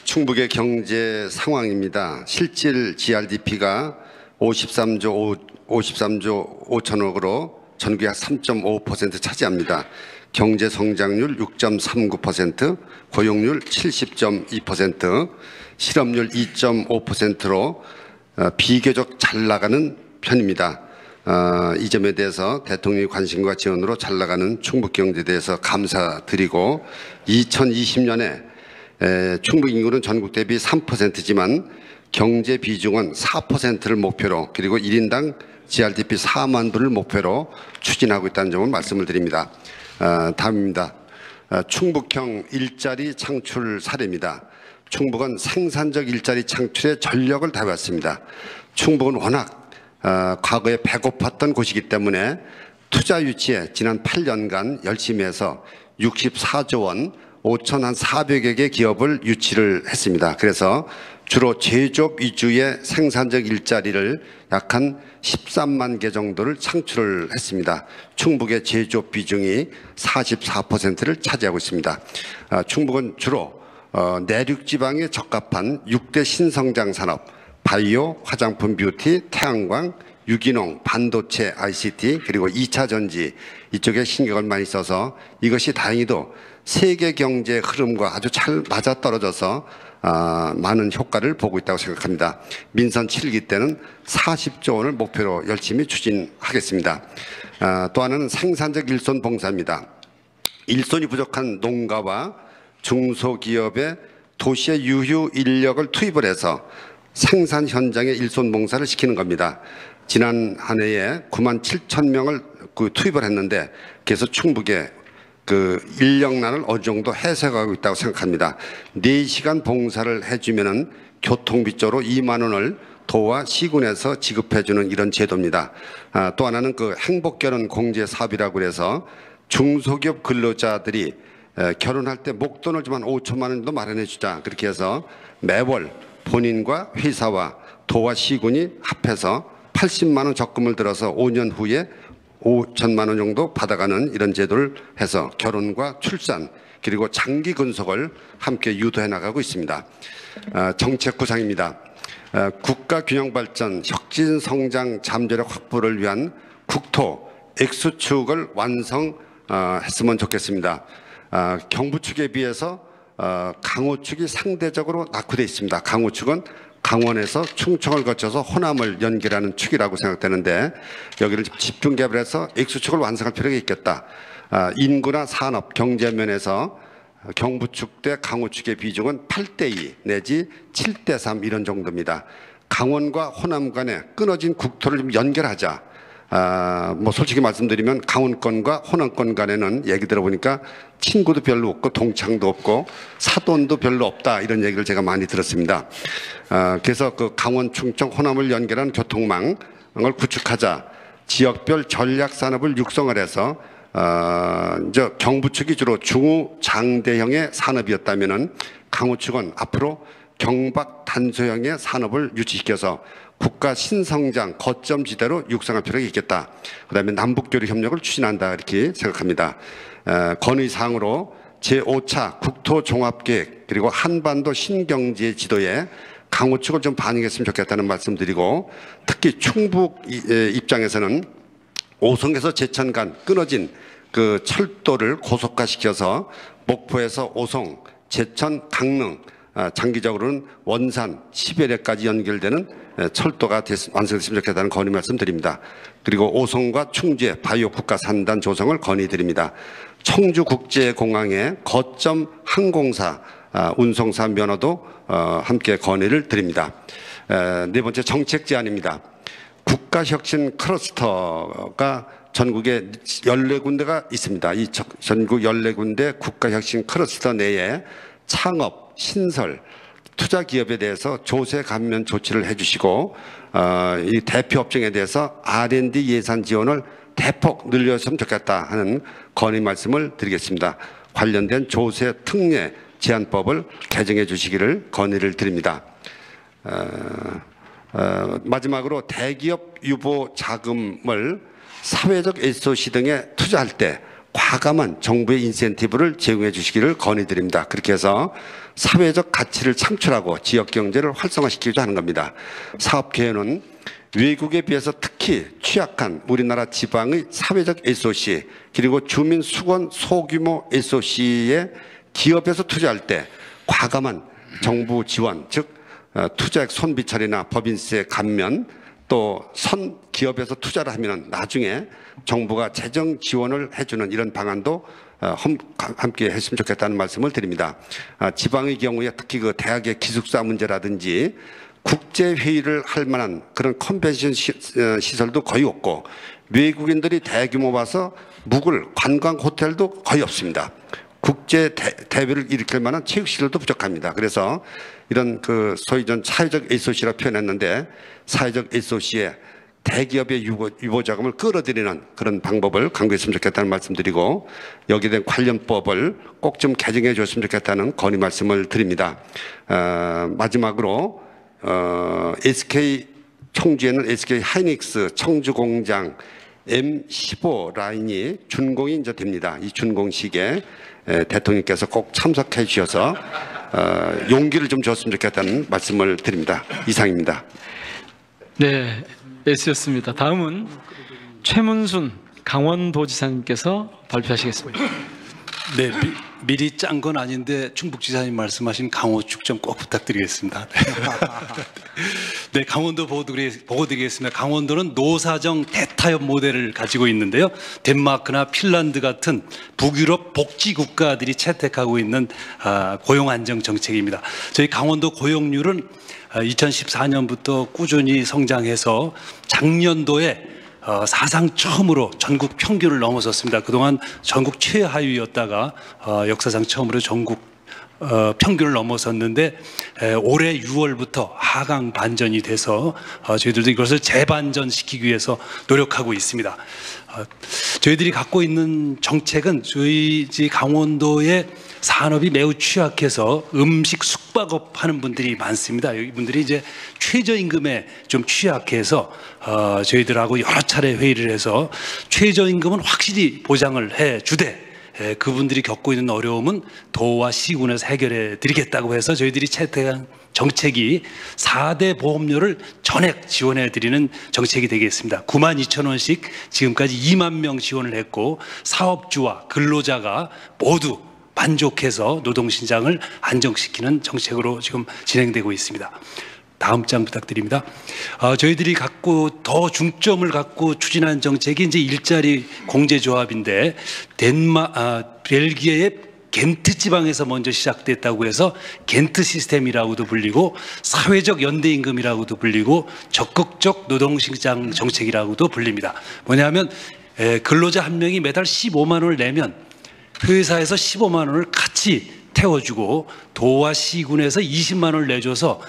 충북의 경제 상황입니다. 실질 GRDP가 53조 5천억으로 전국의 3.5% 차지합니다. 경제 성장률 6.39%, 고용률 70.2%, 실업률 2.5%로 비교적 잘 나가는 편입니다. 이 점에 대해서 대통령의 관심과 지원으로 잘 나가는 충북 경제에 대해서 감사드리고 2020년에 충북 인구는 전국 대비 3%지만 경제 비중은 4%를 목표로 그리고 1인당 GRDP 4만 불을 목표로 추진하고 있다는 점을 말씀을 드립니다. 다음입니다. 충북형 일자리 창출 사례입니다. 충북은 생산적 일자리 창출에 전력을 다해왔습니다. 충북은 워낙 과거에 배고팠던 곳이기 때문에 투자 유치에 지난 8년간 열심히 해서 64조 원 5,400여 개 기업을 유치를 했습니다. 그래서 주로 제조업 위주의 생산적 일자리를 약 한 13만 개 정도를 창출을 했습니다. 충북의 제조업 비중이 44%를 차지하고 있습니다. 충북은 주로 내륙지방에 적합한 6대 신성장 산업, 바이오, 화장품, 뷰티, 태양광, 유기농, 반도체, ICT 그리고 2차 전지 이쪽에 신경을 많이 써서 이것이 다행히도 세계 경제 흐름과 아주 잘 맞아떨어져서 많은 효과를 보고 있다고 생각합니다. 민선 7기 때는 40조 원을 목표로 열심히 추진하겠습니다. 또 하나는 생산적 일손 봉사입니다. 일손이 부족한 농가와 중소기업의 도시의 유휴 인력을 투입을 해서 생산 현장에 일손 봉사를 시키는 겁니다. 지난 한 해에 9만 7천 명을 투입을 했는데 그래서 충북에 인력난을 어느 정도 해소하고 있다고 생각합니다. 4시간 봉사를 해주면은 교통비 쪽으로 2만 원을 도와 시군에서 지급해주는 이런 제도입니다. 또 하나는 행복결혼 공제 사업이라고 해서 중소기업 근로자들이 결혼할 때 목돈을 좀 한 5천만 원 정도 마련해 주자. 그렇게 해서 매월 본인과 회사와 도와 시군이 합해서 80만 원 적금을 들어서 5년 후에 5천만 원 정도 받아가는 이런 제도를 해서 결혼과 출산 그리고 장기 근속을 함께 유도해 나가고 있습니다. 정책 구상입니다. 국가균형발전, 혁신성장, 잠재력 확보를 위한 국토 X축을 완성했으면 좋겠습니다. 경부축에 비해서 강호축이 상대적으로 낙후되어 있습니다. 강호축은 강원에서 충청을 거쳐서 호남을 연결하는 축이라고 생각되는데 여기를 집중 개발해서 X축을 완성할 필요가 있겠다. 인구나 산업, 경제 면에서 경부축 대 강호축의 비중은 8대2 내지 7대3 이런 정도입니다. 강원과 호남 간에 끊어진 국토를 좀 연결하자. 솔직히 말씀드리면 강원권과 호남권 간에는 얘기 들어보니까 친구도 별로 없고 동창도 없고 사돈도 별로 없다 이런 얘기를 제가 많이 들었습니다. 그래서 강원, 충청, 호남을 연결한 교통망을 구축하자. 지역별 전략 산업을 육성을 해서 경부축이 주로 중장대형의 산업이었다면은 강호축은 앞으로 경박 단소형의 산업을 유치시켜서 국가 신성장 거점 지대로 육성할 필요가 있겠다. 그다음에 남북교류 협력을 추진한다 이렇게 생각합니다. 건의 사항으로 제5차 국토종합계획 그리고 한반도 신경제 지도에 강호 측을 좀 반영했으면 좋겠다는 말씀드리고, 특히 충북 입장에서는 오송에서 제천 간 끊어진 그 철도를 고속화시켜서 목포에서 오송, 제천, 강릉, 장기적으로는 원산, 시베리아까지 연결되는 철도가 완성됐으면 좋겠다는 건의 말씀드립니다. 그리고 오송과 충주의 바이오 국가 산단 조성을 건의드립니다. 청주국제공항의 거점 항공사 운송사 면허도 함께 건의를 드립니다. 네 번째 정책 제안입니다. 국가혁신 클러스터가 전국에 14군데가 있습니다. 이 전국 14군데 국가혁신 클러스터 내에 창업, 신설, 투자 기업에 대해서 조세 감면 조치를 해주시고, 이 대표 업종에 대해서 R&D 예산 지원을 대폭 늘렸으면 좋겠다 하는 건의 말씀을 드리겠습니다. 관련된 조세 특례 제한법을 개정해 주시기를 건의를 드립니다. 마지막으로 대기업 유보 자금을 사회적 SOC 등에 투자할 때 과감한 정부의 인센티브를 제공해 주시기를 건의드립니다. 그렇게 해서 사회적 가치를 창출하고 지역 경제를 활성화시키고자 하는 겁니다. 사업 개요는 외국에 비해서 특히 취약한 우리나라 지방의 사회적 SOC 그리고 주민 수건 소규모 SOC에 기업에서 투자할 때 과감한 정부 지원, 즉 투자액 손비 처리나 법인세 감면, 또 선 기업에서 투자를 하면 나중에 정부가 재정 지원을 해주는 이런 방안도 함께 했으면 좋겠다는 말씀을 드립니다. 지방의 경우에 특히 그 대학의 기숙사 문제라든지 국제 회의를 할 만한 그런 컨벤션 시설도 거의 없고, 외국인들이 대규모 와서 묵을 관광 호텔도 거의 없습니다. 국제 대회를 일으킬 만한 체육시설도 부족합니다. 그래서 이런 그 소위 전 사회적 SOC라 표현했는데, 사회적 SOC에 대기업의 유보 자금을 끌어들이는 그런 방법을 강구했으면 좋겠다는 말씀드리고, 여기에 대한 관련법을 꼭 좀 개정해 줬으면 좋겠다는 건의 말씀을 드립니다. 마지막으로 SK 청주에는 SK 하이닉스 청주 공장 M15 라인이 준공이 이제 됩니다. 이 준공식에 대통령께서 꼭 참석해 주셔서 용기를 좀 줬으면 좋겠다는 말씀을 드립니다. 이상입니다. 네, S였습니다. 다음은 최문순 강원도지사님께서 발표하시겠습니다. 네, 미리 짠 건 아닌데 충북지사님 말씀하신 강호 축전 꼭 부탁드리겠습니다. 네, 강원도 보고 드리겠습니다. 강원도는 노사정 대타협 모델을 가지고 있는데요. 덴마크나 핀란드 같은 북유럽 복지 국가들이 채택하고 있는 고용 안정 정책입니다. 저희 강원도 고용률은 2014년부터 꾸준히 성장해서 작년도에 사상 처음으로 전국 평균을 넘어섰습니다. 그동안 전국 최하위였다가 역사상 처음으로 전국 평균을 넘어섰는데, 올해 6월부터 하강 반전이 돼서 저희들도 이것을 재반전시키기 위해서 노력하고 있습니다. 저희들이 갖고 있는 정책은 저희 강원도의 산업이 매우 취약해서 음식 숙박업 하는 분들이 많습니다. 이분들이 이제 최저임금에 좀 취약해서 저희들하고 여러 차례 회의를 해서 최저임금은 확실히 보장을 해 주되 그분들이 겪고 있는 어려움은 도와 시군에서 해결해 드리겠다고 해서 저희들이 채택한 정책이 4대 보험료를 전액 지원해 드리는 정책이 되겠습니다. 92,000원씩 지금까지 2만 명 지원을 했고, 사업주와 근로자가 모두 만족해서 노동시장을 안정시키는 정책으로 지금 진행되고 있습니다. 다음 장 부탁드립니다. 저희들이 더 중점을 갖고 추진한 정책이 이제 일자리 공제조합인데, 벨기에의 겐트 지방에서 먼저 시작됐다고 해서 겐트 시스템이라고도 불리고 사회적 연대임금이라고도 불리고 적극적 노동시장 정책이라고도 불립니다. 뭐냐면 근로자 한 명이 매달 15만 원을 내면 회사에서 15만 원을 같이 태워주고 도와 시군에서 20만 원을 내줘서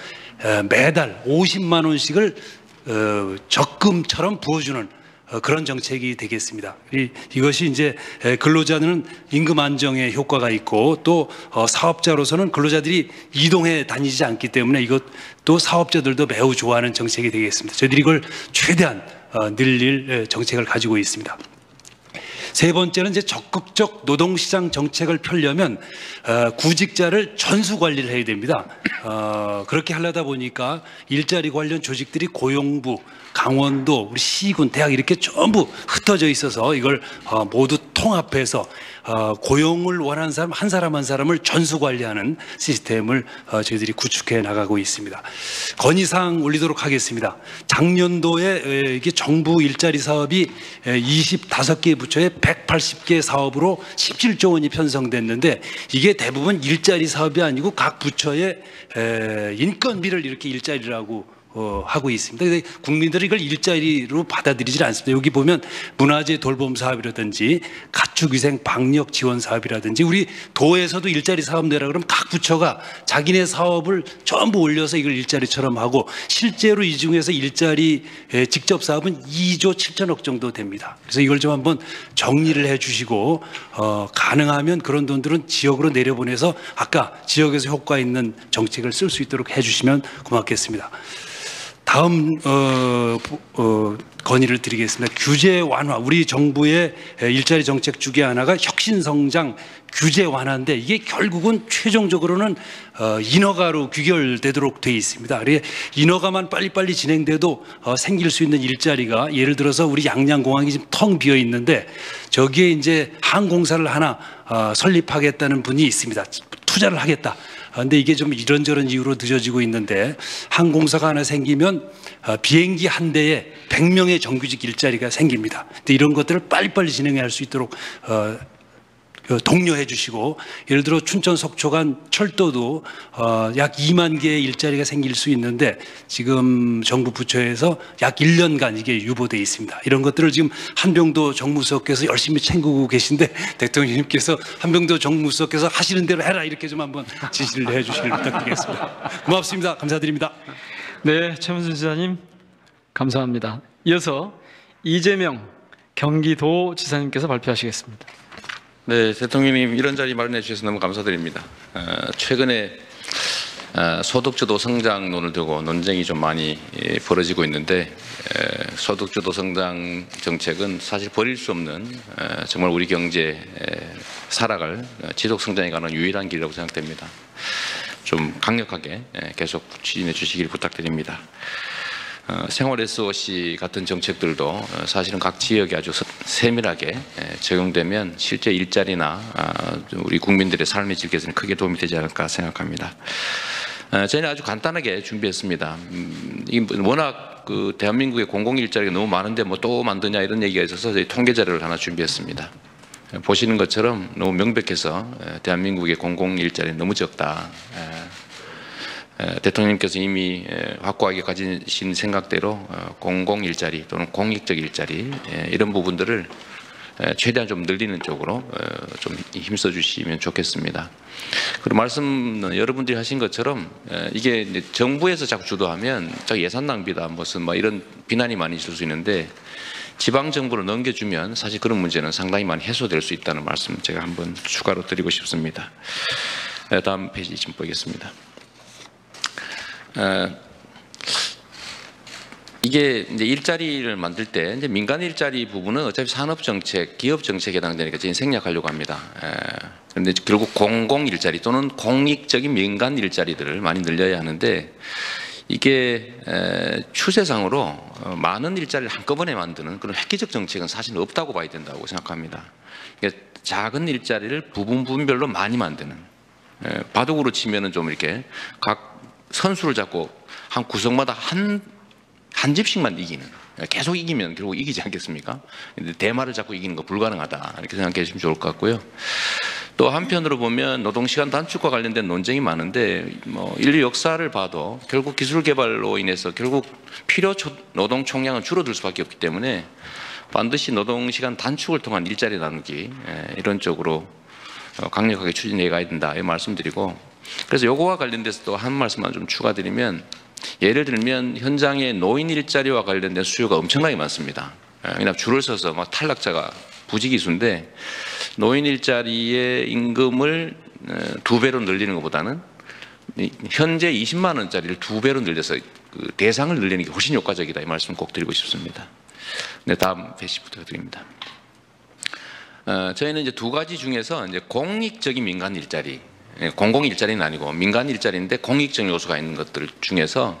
매달 50만 원씩을 적금처럼 부어주는 그런 정책이 되겠습니다. 이것이 이제 근로자는 임금 안정에 효과가 있고 또 사업자로서는 근로자들이 이동해 다니지 않기 때문에 이것도 사업자들도 매우 좋아하는 정책이 되겠습니다. 저희들이 이걸 최대한 늘릴 정책을 가지고 있습니다. 세 번째는 이제 적극적 노동시장 정책을 펴려면 구직자를 전수 관리를 해야 됩니다. 그렇게 하려다 보니까 일자리 관련 조직들이 고용부, 강원도, 우리 시군, 대학 이렇게 전부 흩어져 있어서 이걸 모두 통합해서 고용을 원하는 사람 한 사람 한 사람을 전수 관리하는 시스템을 저희들이 구축해 나가고 있습니다. 건의사항 올리도록 하겠습니다. 작년도에 이게 정부 일자리 사업이 25개 부처에 180개 사업으로 17조 원이 편성됐는데 이게 대부분 일자리 사업이 아니고 각 부처의 인건비를 이렇게 일자리라고 하고 있습니다. 근데 국민들이 이걸 일자리로 받아들이질 않습니다. 여기 보면 문화재 돌봄 사업이라든지 가축위생 방역 지원 사업이라든지 우리 도에서도 일자리 사업 내라 그러면 각 부처가 자기네 사업을 전부 올려서 이걸 일자리처럼 하고 실제로 이 중에서 일자리 직접 사업은 2조 7천억 정도 됩니다. 그래서 이걸 좀 한번 정리를 해 주시고 가능하면 그런 돈들은 지역으로 내려보내서 아까 지역에서 효과 있는 정책을 쓸 수 있도록 해 주시면 고맙겠습니다. 다음 건의를 드리겠습니다. 규제 완화. 우리 정부의 일자리 정책 중에 하나가 혁신성장 규제 완화인데 이게 결국은 최종적으로는 인허가로 귀결되도록 되어 있습니다. 인허가만 빨리빨리 진행돼도 생길 수 있는 일자리가 예를 들어서 우리 양양공항이 지금 텅 비어 있는데 저기에 이제 항공사를 하나 설립하겠다는 분이 있습니다. 투자를 하겠다. 그런데 이게 좀 이런저런 이유로 늦어지고 있는데 항공사가 하나 생기면 비행기 한 대에 100명의 정규직 일자리가 생깁니다. 근데 이런 것들을 빨리빨리 진행할 수 있도록 독려해 주시고 예를 들어 춘천 속초 간 철도도 약 2만 개의 일자리가 생길 수 있는데 지금 정부 부처에서 약 1년간 이게 유보되어 있습니다. 이런 것들을 지금 한병도 정무수석께서 열심히 챙기고 계신데 대통령님께서 한병도 정무수석께서 하시는 대로 해라 이렇게 좀 한번 지시를 해 주시길 부탁드리겠습니다. 고맙습니다. 감사드립니다. 네, 최문순 지사님 감사합니다. 이어서 이재명 경기도지사님께서 발표하시겠습니다. 네, 대통령님 이런 자리 마련해 주셔서 너무 감사드립니다. 최근에 소득주도 성장론을 두고 논쟁이 좀 많이 벌어지고 있는데 소득주도 성장 정책은 사실 버릴 수 없는 정말 우리 경제 살아갈 지속 성장에 관한 유일한 길이라고 생각됩니다. 좀 강력하게 계속 추진해 주시길 부탁드립니다. 생활 SOC 같은 정책들도 사실은 각 지역에 아주 세밀하게 적용되면 실제 일자리나 우리 국민들의 삶의 질 개선에 크게 도움이 되지 않을까 생각합니다. 저희는 아주 간단하게 준비했습니다. 워낙 그 대한민국의 공공일자리가 너무 많은데 뭐 또 만드냐 이런 얘기가 있어서 저희 통계 자료를 하나 준비했습니다. 보시는 것처럼 너무 명백해서 대한민국의 공공일자리는 너무 적다. 대통령님께서 이미 확고하게 가지신 생각대로 공공일자리 또는 공익적 일자리 이런 부분들을 최대한 좀 늘리는 쪽으로 좀 힘써 주시면 좋겠습니다. 그리고 말씀 여러분들이 하신 것처럼 이게 이제 정부에서 자꾸 주도하면 예산 낭비다 무슨 뭐 이런 비난이 많이 있을 수 있는데 지방 정부로 넘겨주면 사실 그런 문제는 상당히 많이 해소될 수 있다는 말씀 제가 한번 추가로 드리고 싶습니다. 다음 페이지 좀 보겠습니다. 이게 이제 일자리를 만들 때 이제 민간 일자리 부분은 어차피 산업 정책, 기업 정책에 해당되니까 저희는 생략하려고 합니다. 그런데 결국 공공 일자리 또는 공익적인 민간 일자리들을 많이 늘려야 하는데 이게 추세상으로 많은 일자리를 한꺼번에 만드는 그런 획기적 정책은 사실 없다고 봐야 된다고 생각합니다. 그러니까 작은 일자리를 부분별로 많이 만드는 바둑으로 치면은 좀 이렇게 각 선수를 잡고 한 구석마다 한 집씩만 이기는 계속 이기면 결국 이기지 않겠습니까? 근데 대마를 잡고 이기는 거 불가능하다 이렇게 생각해 주시면 좋을 것 같고요. 또 한편으로 보면 노동시간 단축과 관련된 논쟁이 많은데 뭐 인류 역사를 봐도 결국 기술 개발로 인해서 결국 필요 노동 총량은 줄어들 수밖에 없기 때문에 반드시 노동시간 단축을 통한 일자리 나누기 이런 쪽으로 강력하게 추진해 가야 된다 이 말씀드리고 그래서 요거와 관련돼서 또 한 말씀만 좀 추가드리면 예를 들면 현장에 노인 일자리와 관련된 수요가 엄청나게 많습니다. 왜냐하면 줄을 서서 막 탈락자가 부지기수인데 노인 일자리의 임금을 2배로 늘리는 것보다는 현재 20만 원짜리를 2배로 늘려서 그 대상을 늘리는 게 훨씬 효과적이다 이 말씀 꼭 드리고 싶습니다. 네, 다음 페이지 부탁드립니다. 저희는 이제 두 가지 중에서 이제 공익적인 민간 일자리, 공공 일자리는 아니고 민간 일자리인데 공익적 요소가 있는 것들 중에서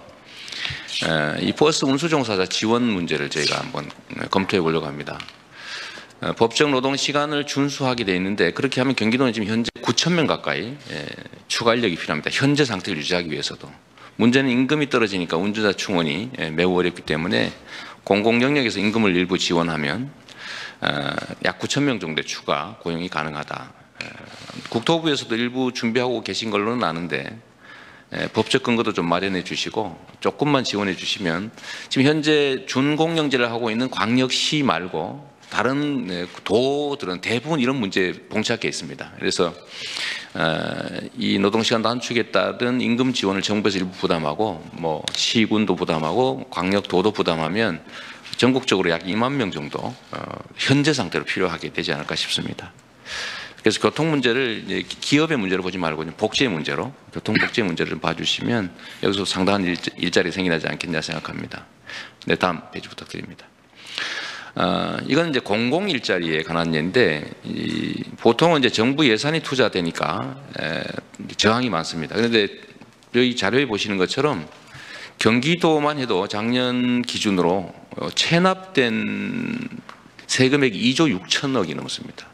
이 버스 운수 종사자 지원 문제를 저희가 한번 검토해 보려고 합니다. 법정 노동 시간을 준수하게 돼 있는데 그렇게 하면 경기도는 지금 현재 9,000명 가까이 추가 인력이 필요합니다. 현재 상태를 유지하기 위해서도. 문제는 임금이 떨어지니까 운전자 충원이 매우 어렵기 때문에 공공 영역에서 임금을 일부 지원하면 약 9,000명 정도의 추가 고용이 가능하다. 국토부에서도 일부 준비하고 계신 걸로는 아는데 법적 근거도 좀 마련해 주시고 조금만 지원해 주시면 지금 현재 준공영제를 하고 있는 광역시 말고 다른 도들은 대부분 이런 문제에 봉착해 있습니다. 그래서 이 노동시간 단축에 따른 임금 지원을 정부에서 일부 부담하고 뭐 시군도 부담하고 광역도도 부담하면 전국적으로 약 2만 명 정도 현재 상태로 필요하게 되지 않을까 싶습니다. 그래서 교통 문제를 기업의 문제로 보지 말고 복지의 문제로 교통복지의 문제를 좀 봐주시면 여기서 상당한 일자리 생기지 않겠냐 생각합니다. 네, 다음 페이지 부탁드립니다. 이건 이제 공공 일자리에 관한 예인데 보통은 이제 정부 예산이 투자되니까 저항이 많습니다. 그런데 여기 자료에 보시는 것처럼 경기도만 해도 작년 기준으로 체납된 세금액이 2조 6천억이 넘습니다.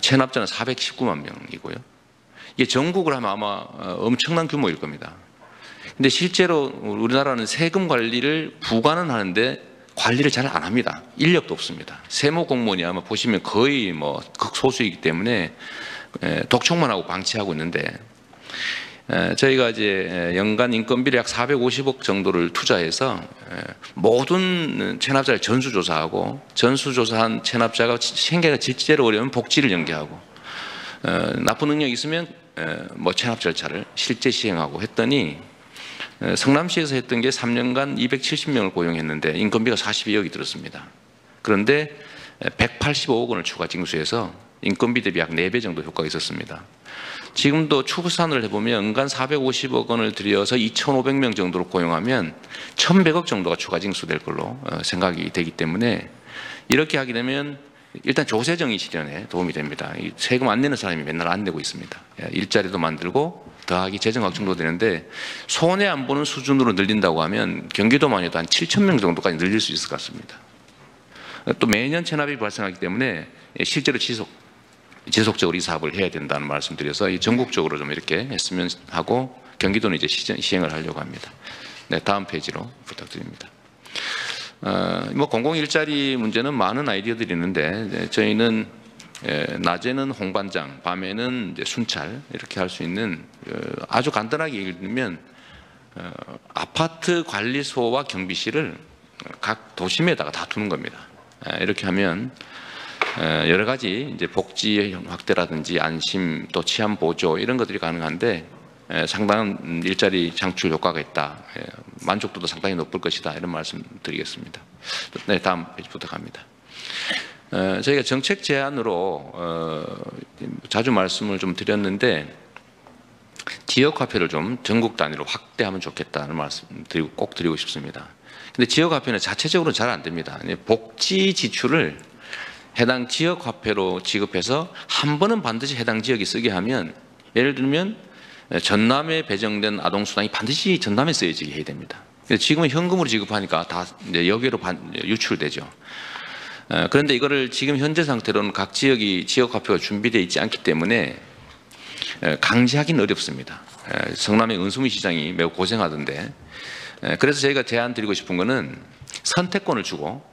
체납자는 419만 명이고요. 이게 전국을 하면 아마 엄청난 규모일 겁니다. 근데 실제로 우리나라는 세금 관리를 부과는 하는데 관리를 잘 안 합니다. 인력도 없습니다. 세무 공무원이 아마 보시면 거의 뭐 극소수이기 때문에 독촉만 하고 방치하고 있는데 저희가 이제 연간 인건비를 약 450억 정도를 투자해서 모든 체납자를 전수조사하고 전수조사한 체납자가 생계가 실제로 어려우면 복지를 연계하고 나쁜 능력이 있으면 뭐 체납 절차를 실제 시행하고 했더니 성남시에서 했던 게 3년간 270명을 고용했는데 인건비가 42억이 들었습니다. 그런데 185억 원을 추가 징수해서 인건비 대비 약 4배 정도 효과가 있었습니다. 지금도 추산을 해보면 연간 450억 원을 들여서 2,500명 정도로 고용하면 1,100억 정도가 추가 징수될 걸로 생각이 되기 때문에 이렇게 하게 되면 일단 조세정의 실현에 도움이 됩니다. 세금 안 내는 사람이 맨날 안 내고 있습니다. 일자리도 만들고 더하기 재정 확충도 되는데 손해 안 보는 수준으로 늘린다고 하면 경기도만 해도 한 7,000명 정도까지 늘릴 수 있을 것 같습니다. 또 매년 체납이 발생하기 때문에 실제로 지속적으로 이 사업을 해야 된다는 말씀드려서 전국적으로 좀 이렇게 했으면 하고 경기도는 이제 시행을 하려고 합니다. 네, 다음 페이지로 부탁드립니다. 뭐 공공 일자리 문제는 많은 아이디어들이 있는데 저희는 낮에는 홍반장, 밤에는 이제 순찰 이렇게 할 수 있는 아주 간단하게 얘기를 들면 아파트 관리소와 경비실을 각 도심에다가 다 두는 겁니다. 이렇게 하면 여러 가지 이제 복지 확대라든지 안심 또 치안 보조 이런 것들이 가능한데 상당한 일자리 창출 효과가 있다. 만족도도 상당히 높을 것이다. 이런 말씀 드리겠습니다. 네, 다음 페이지 부탁합니다. 저희가 정책 제안으로 자주 말씀을 좀 드렸는데 지역화폐를 좀 전국 단위로 확대하면 좋겠다는 말씀 꼭 드리고 싶습니다. 근데 지역화폐는 자체적으로 잘 안 됩니다. 복지 지출을 해당 지역화폐로 지급해서 한 번은 반드시 해당 지역이 쓰게 하면 예를 들면 전남에 배정된 아동수당이 반드시 전남에 쓰여지게 해야 됩니다. 지금은 현금으로 지급하니까 다 이제 여기로 유출되죠. 그런데 이거를 지금 현재 상태로는 각 지역이 지역화표가 준비되어 있지 않기 때문에 강제하기는 어렵습니다. 성남의 은수미 시장이 매우 고생하던데 그래서 저희가 제안 드리고 싶은 거는 선택권을 주고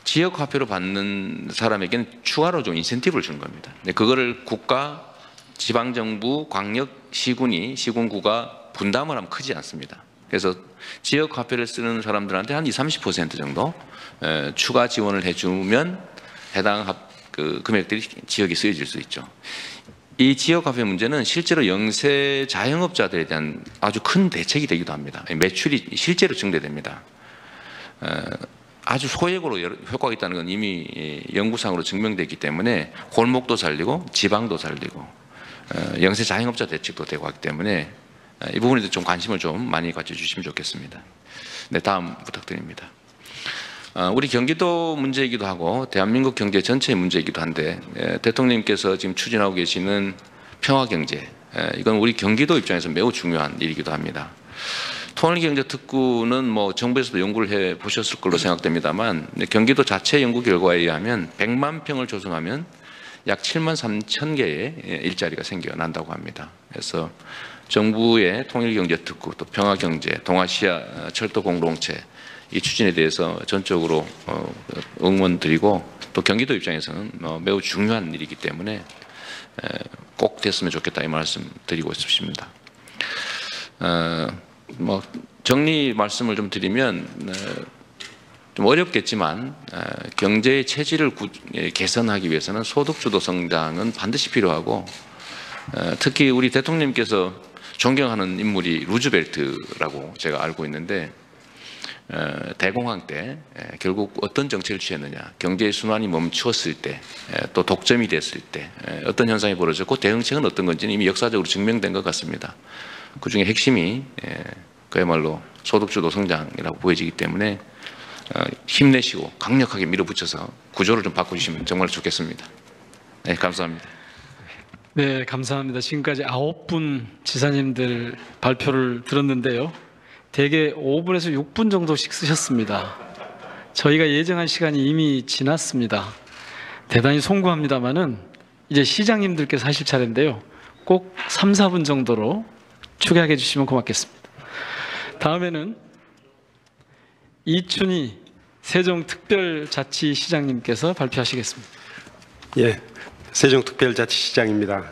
지역화표로 받는 사람에게는 추가로 좀 인센티브를 주는 겁니다. 그거를 국가, 지방정부, 광역, 시군이 시군구가 분담을 하면 크지 않습니다. 그래서 지역화폐를 쓰는 사람들한테 한 20-30% 정도 추가 지원을 해주면 해당 금액들이 지역에 쓰여질 수 있죠. 이 지역화폐 문제는 실제로 영세 자영업자들에 대한 아주 큰 대책이 되기도 합니다. 매출이 실제로 증대됩니다. 아주 소액으로 효과가 있다는 건 이미 연구상으로 증명됐기 때문에 골목도 살리고 지방도 살리고 영세 자영업자 대책도 되고 하기 때문에 이 부분에도 좀 관심을 좀 많이 가져주시면 좋겠습니다. 네, 다음 부탁드립니다. 우리 경기도 문제이기도 하고 대한민국 경제 전체의 문제이기도 한데 대통령님께서 지금 추진하고 계시는 평화경제, 이건 우리 경기도 입장에서 매우 중요한 일이기도 합니다. 통일경제특구는 뭐 정부에서도 연구를 해 보셨을 걸로 생각됩니다만 경기도 자체 연구 결과에 의하면 100만 평을 조성하면 약 7만 3천 개의 일자리가 생겨난다고 합니다. 그래서 정부의 통일경제특구, 또 평화경제, 동아시아 철도공동체 이 추진에 대해서 전적으로 응원드리고 또 경기도 입장에서는 매우 중요한 일이기 때문에 꼭 됐으면 좋겠다 이 말씀 드리고 싶습니다. 뭐 정리 말씀을 좀 드리면 좀 어렵겠지만 경제의 체질을 개선하기 위해서는 소득주도 성장은 반드시 필요하고 특히 우리 대통령님께서 존경하는 인물이 루즈벨트라고 제가 알고 있는데 대공황 때 결국 어떤 정책을 취했느냐, 경제의 순환이 멈추었을 때, 또 독점이 됐을 때 어떤 현상이 벌어졌고 대응책은 어떤 건지는 이미 역사적으로 증명된 것 같습니다. 그 중에 핵심이 그야말로 소득주도 성장이라고 보여지기 때문에 힘내시고 강력하게 밀어붙여서 구조를 좀 바꿔주시면 정말 좋겠습니다. 네, 감사합니다. 네, 감사합니다. 지금까지 9분 지사님들 발표를 들었는데요. 대개 5분에서 6분 정도씩 쓰셨습니다. 저희가 예정한 시간이 이미 지났습니다. 대단히 송구합니다만은 이제 시장님들께서 하실 차례인데요. 꼭 3, 4분 정도로 추가해 주시면 고맙겠습니다. 다음에는 이춘희 세종특별자치시장님께서 발표하시겠습니다. 예, 세종특별자치시장입니다.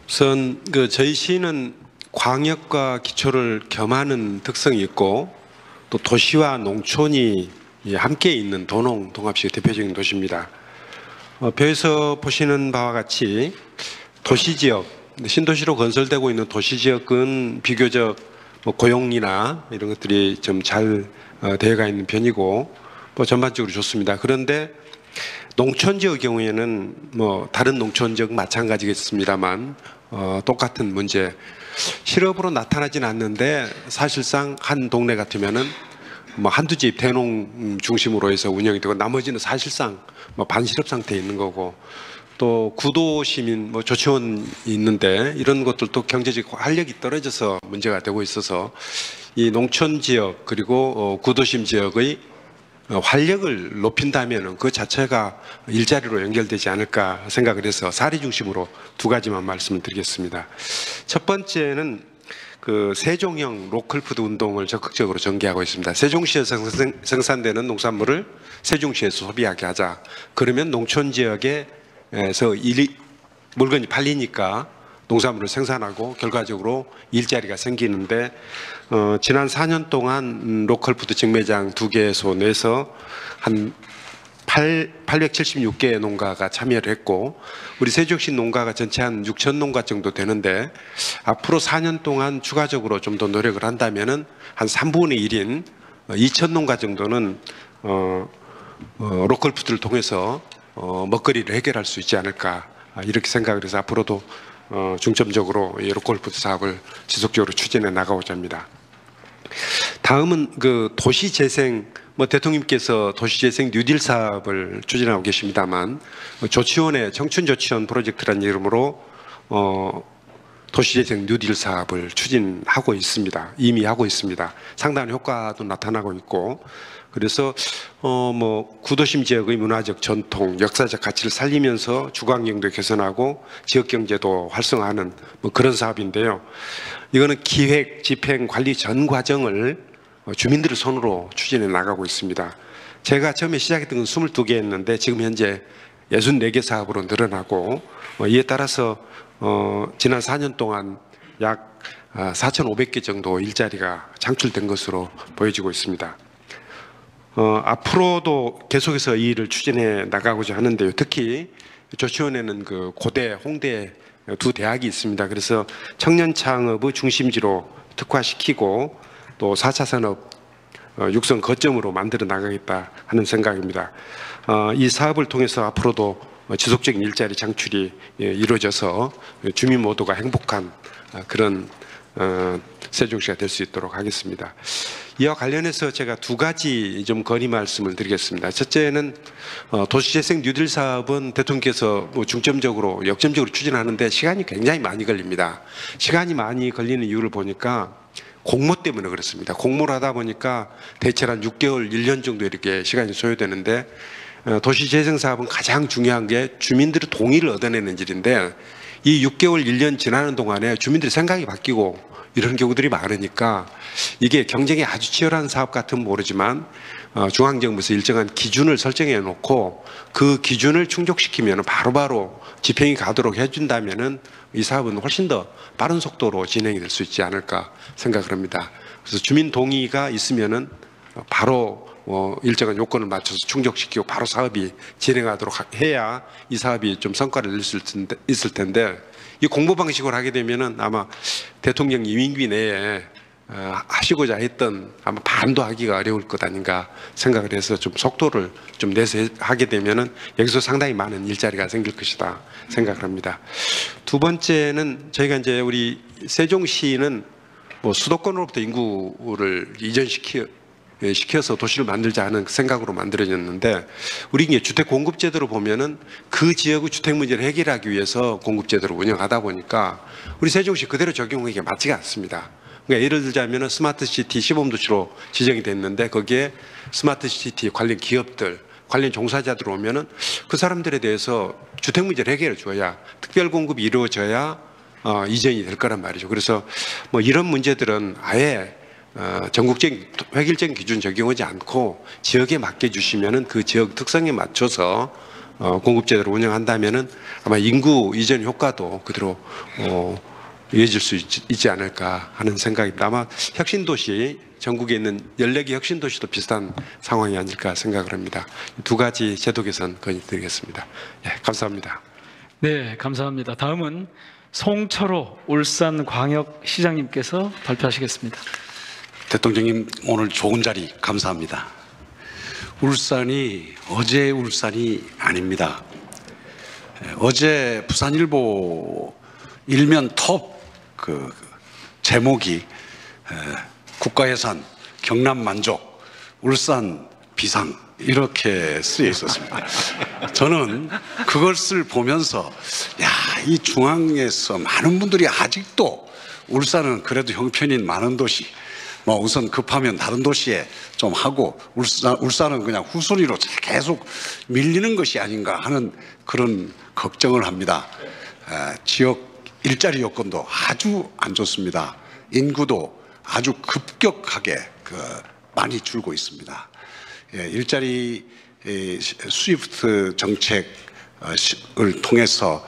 우선 저희 시는 광역과 기초를 겸하는 특성이 있고 또 도시와 농촌이 함께 있는 도농 동합시의 대표적인 도시입니다. 벼에서 보시는 바와 같이 도시지역, 신도시로 건설되고 있는 도시지역은 비교적 고용이나 이런 것들이 좀 잘 되어가 있는 편이고 뭐 전반적으로 좋습니다. 그런데 농촌 지역의 경우에는 뭐 다른 농촌 지역 마찬가지겠습니다만 똑같은 문제, 실업으로 나타나진 않는데 사실상 한 동네 같으면은 뭐 한두 집 대농 중심으로 해서 운영이 되고 나머지는 사실상 뭐 반실업 상태에 있는 거고, 또 구도 시민 뭐 조치원이 있는데 이런 것들도 경제적 활력이 떨어져서 문제가 되고 있어서 이 농촌 지역 그리고 구도심 지역의 활력을 높인다면 그 자체가 일자리로 연결되지 않을까 생각을 해서 사례 중심으로 두 가지만 말씀을 드리겠습니다. 첫 번째는 세종형 로컬푸드 운동을 적극적으로 전개하고 있습니다. 세종시에서 생산되는 농산물을 세종시에서 소비하게 하자. 그러면 농촌 지역에서 물건이 팔리니까 농산물을 생산하고 결과적으로 일자리가 생기는데 지난 4년 동안 로컬푸드 직매장 2개소 내에서 한 876개의 농가가 참여를 했고 우리 세종시 농가가 전체 한 6천 농가 정도 되는데 앞으로 4년 동안 추가적으로 좀 더 노력을 한다면은 한 3분의 1인 2천 농가 정도는 로컬푸드를 통해서 먹거리를 해결할 수 있지 않을까 이렇게 생각을 해서 앞으로도 중점적으로 이 로컬푸드 사업을 지속적으로 추진해 나가고자 합니다. 다음은 도시재생, 대통령님께서 도시재생 뉴딜 사업을 추진하고 계십니다만 조치원의 청춘조치원 프로젝트라는 이름으로 도시재생 뉴딜 사업을 추진하고 있습니다. 이미 하고 있습니다. 상당한 효과도 나타나고 있고, 그래서 구도심 지역의 문화적 전통, 역사적 가치를 살리면서 주거환경도 개선하고 지역경제도 활성화하는 그런 사업인데요. 이거는 기획, 집행, 관리 전 과정을 주민들의 손으로 추진해 나가고 있습니다. 제가 처음에 시작했던 건 22개였는데 지금 현재 64개 사업으로 늘어나고 이에 따라서 지난 4년 동안 약 4,500개 정도 일자리가 창출된 것으로 보여지고 있습니다. 앞으로도 계속해서 이 일을 추진해 나가고자 하는데요. 특히 조치원에는 고대, 홍대 두 대학이 있습니다. 그래서 청년 창업의 중심지로 특화시키고 또 4차 산업 육성 거점으로 만들어 나가겠다 하는 생각입니다. 이 사업을 통해서 앞으로도 지속적인 일자리 창출이 이루어져서 주민 모두가 행복한 그런 세종시가 될 수 있도록 하겠습니다. 이와 관련해서 제가 두 가지 좀 건의 말씀을 드리겠습니다. 첫째는 도시재생 뉴딜 사업은 대통령께서 중점적으로 역점적으로 추진하는데 시간이 굉장히 많이 걸립니다. 시간이 많이 걸리는 이유를 보니까 공모 때문에 그렇습니다. 공모를 하다 보니까 대체로 한 6개월, 1년 정도 이렇게 시간이 소요되는데 도시재생 사업은 가장 중요한 게 주민들의 동의를 얻어내는 일인데 이 6개월, 1년 지나는 동안에 주민들의 생각이 바뀌고 이런 경우들이 많으니까 이게 경쟁이 아주 치열한 사업 같으면 모르지만 중앙정부에서 일정한 기준을 설정해 놓고 그 기준을 충족시키면 바로바로 집행이 가도록 해준다면은 이 사업은 훨씬 더 빠른 속도로 진행이 될 수 있지 않을까 생각을 합니다. 그래서 주민 동의가 있으면은 바로 일정한 요건을 맞춰서 충족시키고 바로 사업이 진행하도록 해야 이 사업이 좀 성과를 낼 수 있을 텐데 이 공모 방식으로 하게 되면은 아마 대통령 임기 내에 하시고자 했던 아마 반도 하기가 어려울 것 아닌가 생각을 해서 좀 속도를 좀 내서 하게 되면은 여기서 상당히 많은 일자리가 생길 것이다 생각을 합니다. 두 번째는 저희가 이제 우리 세종시는 수도권으로부터 인구를 시켜서 도시를 만들자 하는 생각으로 만들어졌는데 우리 이게 주택 공급 제도로 보면은 그 지역의 주택 문제를 해결하기 위해서 공급 제도를 운영하다 보니까 우리 세종시 그대로 적용하기가 맞지가 않습니다. 그러니까 예를 들자면은 스마트 시티 시범도시로 지정이 됐는데 거기에 스마트 시티 관련 기업들, 관련 종사자들 오면은 그 사람들에 대해서 주택 문제를 해결해 줘야 특별 공급이 이루어져야 이전이 될 거란 말이죠. 그래서 이런 문제들은 아예 전국적인 획일적인 기준 적용하지 않고 지역에 맡겨 주시면은 그 지역 특성에 맞춰서 공급제도를 운영한다면은 아마 인구 이전 효과도 그대로 이어질 수 있지 않을까 하는 생각입니다. 아마 혁신도시 전국에 있는 14개 혁신도시도 비슷한 상황이 아닐까 생각을 합니다. 두 가지 제도 개선 건의드리겠습니다. 예, 감사합니다. 네, 감사합니다. 다음은 송철호 울산광역시장님께서 발표하시겠습니다. 대통령님 오늘 좋은 자리 감사합니다. 울산이 어제 울산이 아닙니다. 어제 부산일보 일면 톱 제목이 국가예산 경남 만족 울산 비상 이렇게 쓰여 있었습니다. 저는 그것을 보면서 이 중앙에서 많은 분들이 아직도 울산은 그래도 형편인 많은 도시 우선 급하면 다른 도시에 좀 하고 울산은 그냥 후순위로 계속 밀리는 것이 아닌가 하는 그런 걱정을 합니다. 지역 일자리 여건도 아주 안 좋습니다. 인구도 아주 급격하게 많이 줄고 있습니다. 일자리 스위프트 정책을 통해서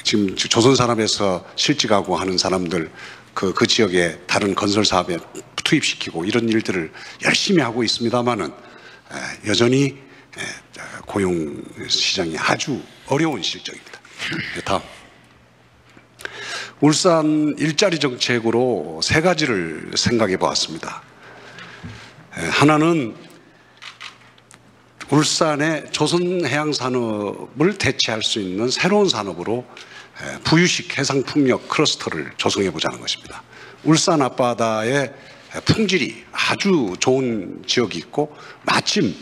지금 조선산업에서 실직하고 하는 사람들 그 지역의 다른 건설 사업에 투입시키고 이런 일들을 열심히 하고 있습니다만은 여전히 고용 시장이 아주 어려운 실정입니다. 다음. 울산 일자리 정책으로 세 가지를 생각해 보았습니다. 하나는 울산의 조선해양산업을 대체할 수 있는 새로운 산업으로 부유식 해상풍력 클러스터를 조성해 보자는 것입니다. 울산 앞바다에 풍질이 아주 좋은 지역이 있고 마침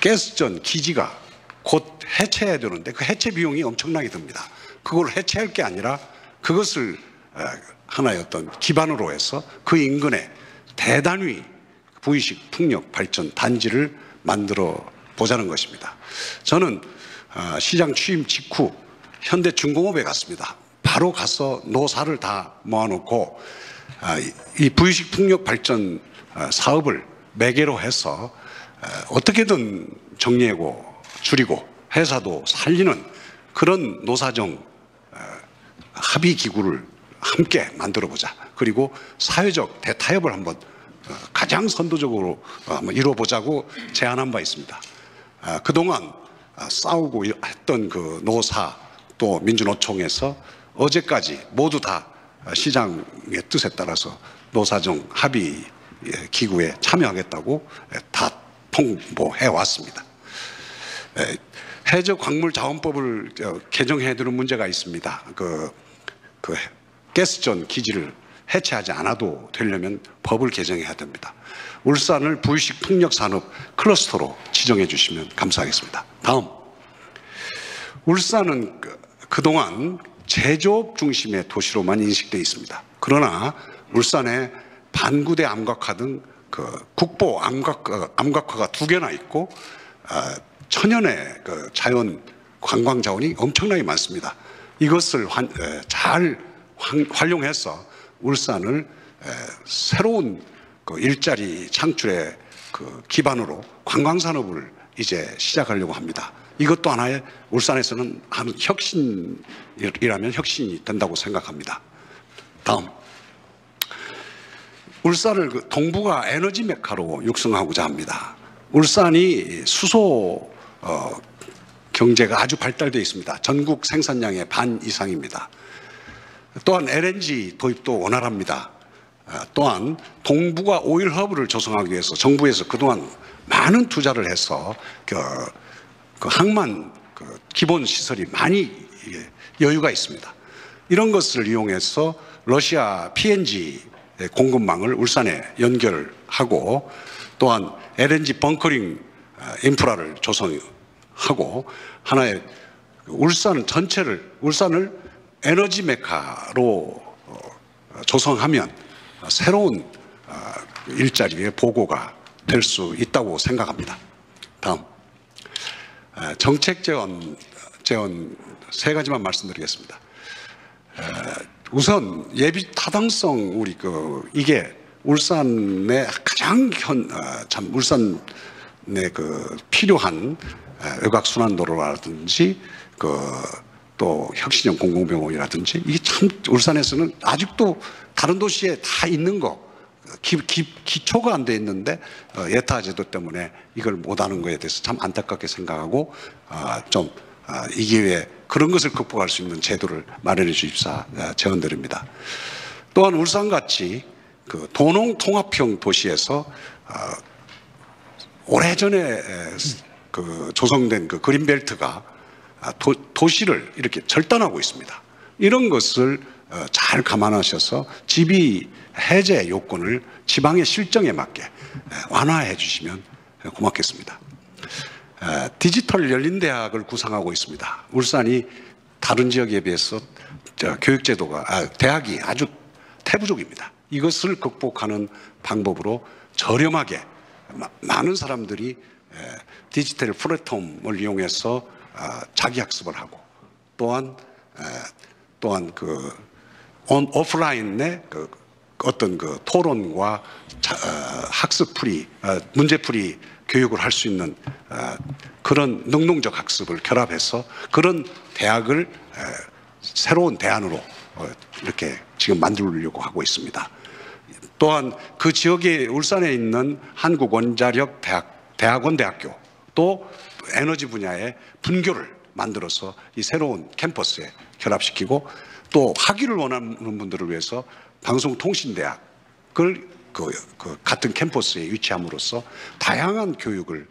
가스전 기지가 곧 해체해야 되는데 그 해체 비용이 엄청나게 듭니다. 그걸 해체할 게 아니라 그것을 하나의 어떤 기반으로 해서 그 인근에 대단위 부유식 풍력 발전 단지를 만들어 보자는 것입니다. 저는 시장 취임 직후 현대중공업에 갔습니다. 바로 가서 노사를 다 모아놓고 이 부유식 풍력 발전 사업을 매개로 해서 어떻게든 정리하고 줄이고 회사도 살리는 그런 노사정 합의 기구를 함께 만들어 보자. 그리고 사회적 대타협을 한번 가장 선도적으로 한번 이루어보자고 제안한 바 있습니다. 그동안 싸우고 했던 그 노사 또 민주노총에서 어제까지 모두 다 시장의 뜻에 따라서 노사정 합의 기구에 참여하겠다고 다 통보해 왔습니다. 해저 광물 자원법을 개정해두는 문제가 있습니다. 그 가스전 기지를 해체하지 않아도 되려면 법을 개정해야 됩니다. 울산을 부유식 풍력산업 클러스터로 지정해 주시면 감사하겠습니다. 다음, 울산은 그동안 제조업 중심의 도시로만 인식되어 있습니다. 그러나 울산에 반구대 암각화 등 국보 암각화가 2개나 있고 천연의 자연 관광 자원이 엄청나게 많습니다. 이것을 잘 활용해서 울산을 새로운 일자리 창출의 기반으로 관광 산업을 이제 시작하려고 합니다. 이것도 하나의 울산에서는 한 혁신이라면 혁신이 된다고 생각합니다. 다음, 울산을 동북아 에너지 메카로 육성하고자 합니다. 울산이 수소 경제가 아주 발달되어 있습니다. 전국 생산량의 반 이상입니다. 또한 LNG 도입도 원활합니다. 또한 동북아 오일 허브를 조성하기 위해서 정부에서 그동안 많은 투자를 해서 항만 기본 시설이 많이 여유가 있습니다. 이런 것을 이용해서 러시아 PNG 공급망을 울산에 연결하고 또한 LNG 벙커링 인프라를 조성하고 하나의 울산을 에너지 메카로 조성하면 새로운 일자리의 보고가 될 수 있다고 생각합니다. 다음, 정책 재원 3가지만 말씀드리겠습니다. 우선 예비 타당성 이게 울산의 가장 울산에 필요한 외곽순환도로라든지 또 혁신형 공공병원이라든지 이게 참 울산에서는 아직도 다른 도시에 다 있는 기초가 안 돼 있는데 예타 제도 때문에 이걸 못하는 거에 대해서 참 안타깝게 생각하고 이 기회에 그런 것을 극복할 수 있는 제도를 마련해 주십사 제언드립니다. 또한 울산같이 도농 통합형 도시에서 오래전에 조성된 그린벨트가 도시를 이렇게 절단하고 있습니다. 이런 것을 잘 감안하셔서 지비 해제 요건을 지방의 실정에 맞게 완화해 주시면 고맙겠습니다. 디지털 열린대학을 구상하고 있습니다. 울산이 다른 지역에 비해서 교육제도가 대학이 아주 태부족입니다. 이것을 극복하는 방법으로 저렴하게 많은 사람들이 디지털 플랫폼을 이용해서 자기 학습을 하고 또한 오프라인의 어떤 토론과 학습풀이 문제풀이 교육을 할 수 있는 그런 능동적 학습을 결합해서 그런 대학을 새로운 대안으로 이렇게 지금 만들려고 하고 있습니다. 또한 그 지역에 울산에 있는 한국원자력 대학원 또 에너지 분야의 분교를 만들어서 이 새로운 캠퍼스에 결합시키고 또 학위를 원하는 분들을 위해서 방송통신대학을 같은 캠퍼스에 위치함으로써 다양한 교육을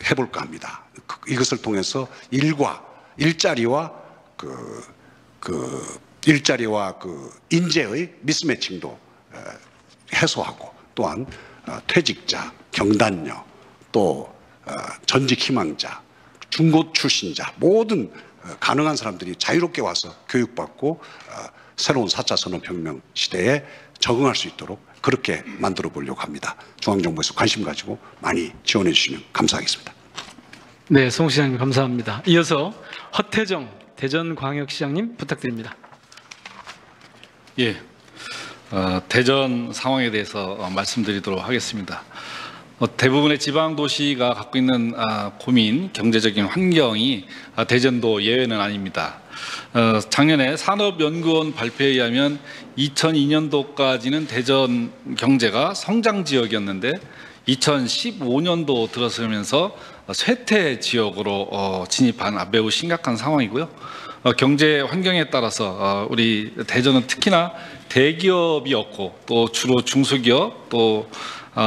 해볼까 합니다. 이것을 통해서 일자리와 인재의 미스매칭도 해소하고 또한 퇴직자, 경단녀, 또 전직 희망자, 중고 출신자 모든 가능한 사람들이 자유롭게 와서 교육받고 새로운 4차 산업혁명 시대에 적응할 수 있도록 그렇게 만들어 보려고 합니다. 중앙정부에서 관심 가지고 많이 지원해 주시면 감사하겠습니다. 네, 송 시장님 감사합니다. 이어서 허태정 대전광역시장님 부탁드립니다. 예, 대전 상황에 대해서 말씀드리도록 하겠습니다. 대부분의 지방 도시가 갖고 있는 고민, 경제적인 환경이 대전도 예외는 아닙니다. 작년에 산업연구원 발표에 의하면 2002년도까지는 대전 경제가 성장 지역이었는데 2015년도 들어서면서 쇠퇴 지역으로 진입한 매우 심각한 상황이고요. 경제 환경에 따라서 우리 대전은 특히나 대기업이 없고 또 주로 중소기업 또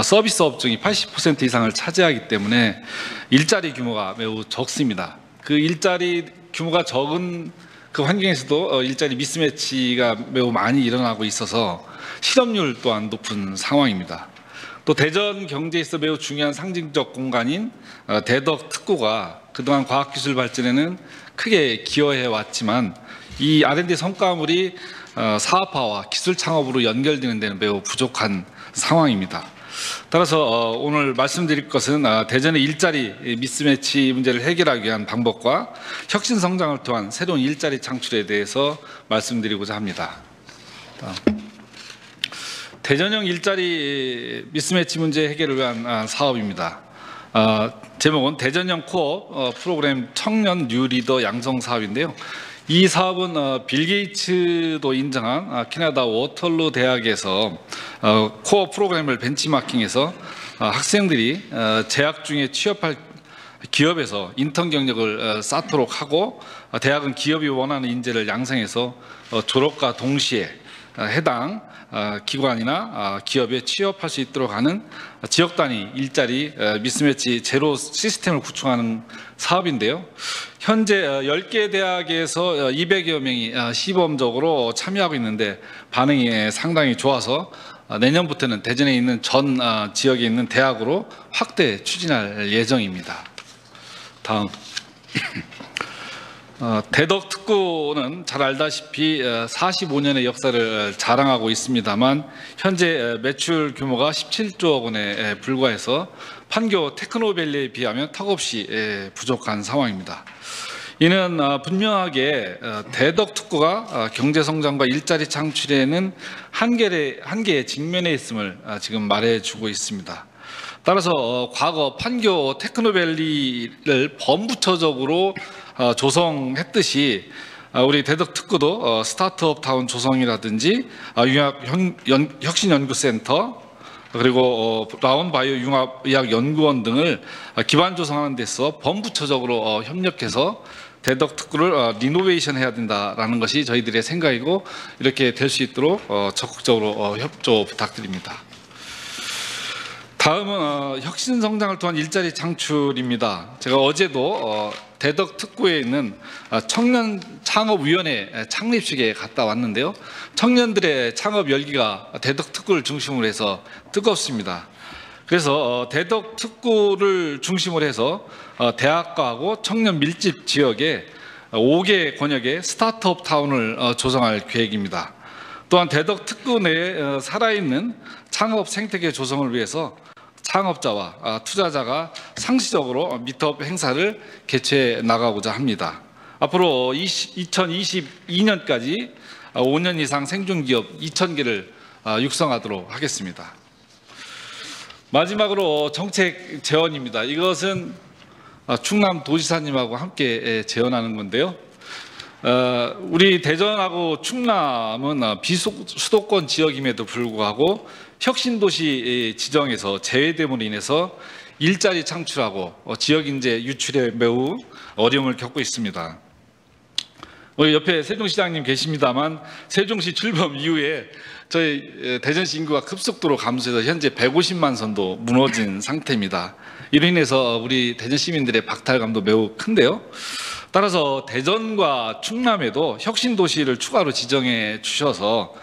서비스업 중이 80% 이상을 차지하기 때문에 일자리 규모가 매우 적습니다. 그 일자리 규모가 적은 그 환경에서도 일자리 미스매치가 매우 많이 일어나고 있어서 실업률 또한 높은 상황입니다. 또 대전 경제에서 매우 중요한 상징적 공간인 대덕 특구가 그동안 과학기술 발전에는 크게 기여해 왔지만 이 R&D 성과물이 사업화와 기술 창업으로 연결되는 데는 매우 부족한 상황입니다. 따라서 오늘 말씀드릴 것은 대전의 일자리 미스매치 문제를 해결하기 위한 방법과 혁신 성장을 통한 새로운 일자리 창출에 대해서 말씀드리고자 합니다. 대전형 일자리 미스매치 문제 해결을 위한 사업입니다. 제목은 대전형 코업 프로그램 청년 뉴 리더 양성 사업인데요. 이 사업은 빌 게이츠도 인정한 캐나다 워털루 대학에서 코어 프로그램을 벤치마킹해서 학생들이 재학 중에 취업할 기업에서 인턴 경력을 쌓도록 하고 대학은 기업이 원하는 인재를 양성해서 졸업과 동시에 해당 기관이나 기업에 취업할 수 있도록 하는 지역 단위 일자리 미스매치 제로 시스템을 구축하는 사업인데요. 현재 10개 대학에서 200여 명이 시범적으로 참여하고 있는데 반응이 상당히 좋아서 내년부터는 대전에 있는 전 지역에 있는 대학으로 확대 추진할 예정입니다. 다음. 대덕 특구는 잘 알다시피 45년의 역사를 자랑하고 있습니다만 현재 매출 규모가 17조 원에 불과해서 판교 테크노밸리에 비하면 턱없이 부족한 상황입니다. 이는 분명하게 대덕 특구가 경제 성장과 일자리 창출에는 한계에 직면해 있음을 지금 말해주고 있습니다. 따라서 과거 판교 테크노밸리를 범부처적으로 조성했듯이 우리 대덕 특구도 스타트업 타운 조성이라든지 혁신연구센터 그리고 라온바이오 융합의학연구원 등을 기반 조성하는 데서 범부처적으로 협력해서 대덕 특구를 리노베이션 해야 된다라는 것이 저희들의 생각이고 이렇게 될 수 있도록 적극적으로 협조 부탁드립니다. 다음은 혁신 성장을 통한 일자리 창출입니다. 제가 어제도 대덕 특구에 있는 청년 창업위원회 창립식에 갔다 왔는데요. 청년들의 창업 열기가 대덕 특구를 중심으로 해서 뜨겁습니다. 그래서 대덕 특구를 중심으로 해서 대학가하고 청년 밀집 지역에 5개 권역의 스타트업 타운을 조성할 계획입니다. 또한 대덕 특구 내에 살아있는 창업 생태계 조성을 위해서 창업자와 투자자가 상시적으로 미트업 행사를 개최해 나가고자 합니다. 앞으로 2022년까지 5년 이상 생존기업 2,000개를 육성하도록 하겠습니다. 마지막으로 정책 제언입니다. 이것은 충남도지사님하고 함께 제언하는 건데요. 우리 대전하고 충남은 비수도권 지역임에도 불구하고 혁신도시 지정에서 제외됨으로 인해서 일자리 창출하고 지역인재 유출에 매우 어려움을 겪고 있습니다. 우리 옆에 세종시장님 계십니다만 세종시 출범 이후에 저희 대전시 인구가 급속도로 감소해서 현재 150만 선도 무너진 상태입니다. 이로 인해서 우리 대전 시민들의 박탈감도 매우 큰데요. 따라서 대전과 충남에도 혁신도시를 추가로 지정해 주셔서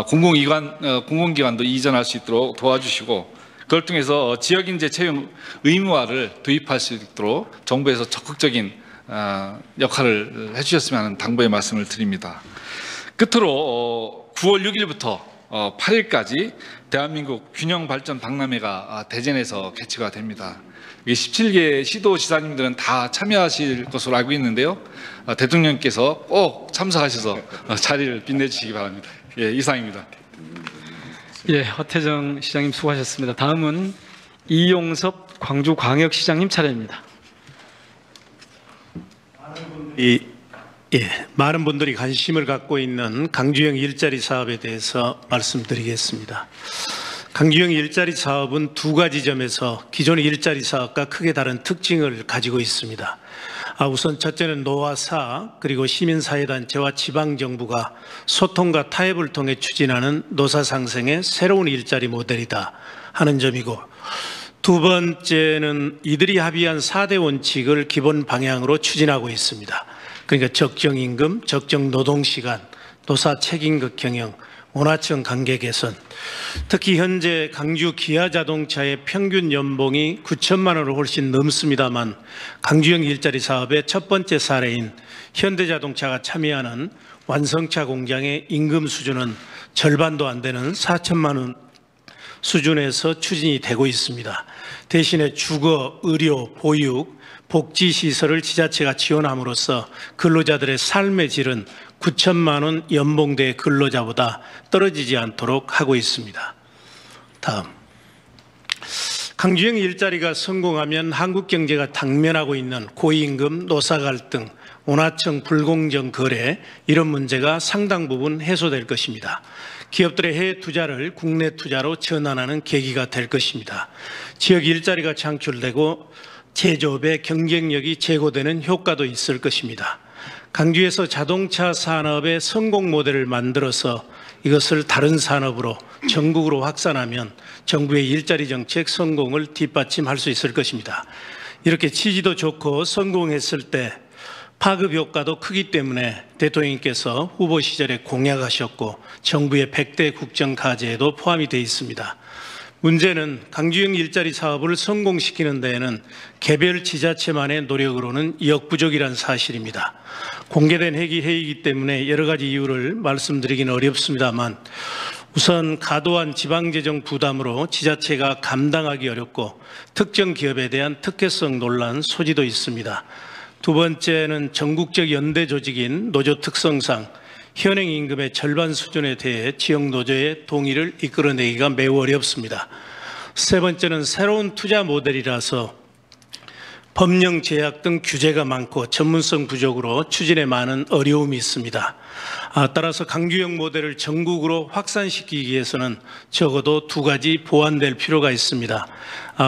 공공기관도 이전할 수 있도록 도와주시고 그걸 통해서 지역인재 채용 의무화를 도입할 수 있도록 정부에서 적극적인 역할을 해주셨으면 하는 당부의 말씀을 드립니다. 끝으로 9월 6일부터 8일까지 대한민국 균형발전 박람회가 대전에서 개최가 됩니다. 17개 시도지사님들은 다 참여하실 것으로 알고 있는데요. 대통령께서 꼭 참석하셔서 자리를 빛내주시기 바랍니다. 예, 이상입니다. 예, 허태정 시장님 수고하셨습니다. 다음은 이용섭 광주광역시장님 차례입니다. 많은 분들이 관심을 갖고 있는 강주형 일자리 사업에 대해서 말씀드리겠습니다. 강주형 일자리 사업은 두 가지 점에서 기존의 일자리 사업과 크게 다른 특징을 가지고 있습니다. 우선 첫째는 노화사 그리고 시민사회단체와 지방정부가 소통과 타협을 통해 추진하는 노사 상생의 새로운 일자리 모델이다 하는 점이고, 두 번째는 이들이 합의한 4대 원칙을 기본 방향으로 추진하고 있습니다. 그러니까 적정임금, 적정노동시간, 노사 책임극 경영, 원화청 관계 개선. 특히 현재 강주 기아자동차의 평균 연봉이 9천만 원을 훨씬 넘습니다만, 강주형 일자리 사업의 첫 번째 사례인 현대자동차가 참여하는 완성차 공장의 임금 수준은 절반도 안 되는 4천만 원 수준에서 추진이 되고 있습니다. 대신에 주거, 의료, 보육, 복지시설을 지자체가 지원함으로써 근로자들의 삶의 질은 9천만 원 연봉대 근로자보다 떨어지지 않도록 하고 있습니다. 다음, 강주형 일자리가 성공하면 한국 경제가 당면하고 있는 고임금, 노사 갈등, 원화청 불공정 거래, 이런 문제가 상당 부분 해소될 것입니다. 기업들의 해외 투자를 국내 투자로 전환하는 계기가 될 것입니다. 지역 일자리가 창출되고 제조업의 경쟁력이 제고되는 효과도 있을 것입니다. 강주에서 자동차 산업의 성공 모델을 만들어서 이것을 다른 산업으로 전국으로 확산하면 정부의 일자리 정책 성공을 뒷받침할 수 있을 것입니다. 이렇게 취지도 좋고 성공했을 때 파급 효과도 크기 때문에 대통령님께서 후보 시절에 공약하셨고 정부의 100대 국정과제에도 포함이 되어 있습니다. 문제는 강주형 일자리 사업을 성공시키는 데에는 개별 지자체만의 노력으로는 역부족이라는 사실입니다. 공개된 회의이기 때문에 여러 가지 이유를 말씀드리기는 어렵습니다만, 우선 과도한 지방재정 부담으로 지자체가 감당하기 어렵고 특정 기업에 대한 특혜성 논란 소지도 있습니다. 두 번째는 전국적 연대 조직인 노조 특성상 현행 임금의 절반 수준에 대해 지역 노조의 동의를 이끌어내기가 매우 어렵습니다. 세 번째는 새로운 투자 모델이라서 법령 제약 등 규제가 많고 전문성 부족으로 추진에 많은 어려움이 있습니다. 따라서 강주형 모델을 전국으로 확산시키기 위해서는 적어도 두 가지 보완될 필요가 있습니다.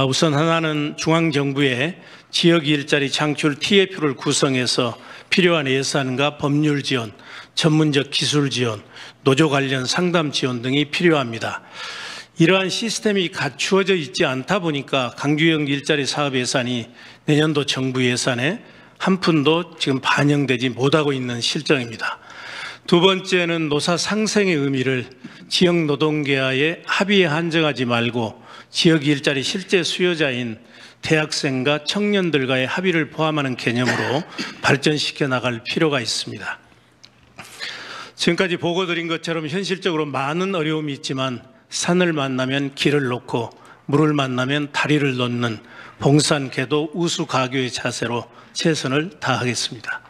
우선 하나는 중앙정부의 지역 일자리 창출 TF를 구성해서 필요한 예산과 법률 지원, 전문적 기술 지원, 노조 관련 상담 지원 등이 필요합니다. 이러한 시스템이 갖추어져 있지 않다 보니까 강주형 일자리 사업 예산이 내년도 정부 예산에 한 푼도 지금 반영되지 못하고 있는 실정입니다. 두 번째는 노사 상생의 의미를 지역 노동계와의 합의에 한정하지 말고 지역 일자리 실제 수요자인 대학생과 청년들과의 합의를 포함하는 개념으로 발전시켜 나갈 필요가 있습니다. 지금까지 보고드린 것처럼 현실적으로 많은 어려움이 있지만 산을 만나면 길을 놓고 물을 만나면 다리를 놓는 봉산궤도 우수가교의 자세로 최선을 다하겠습니다.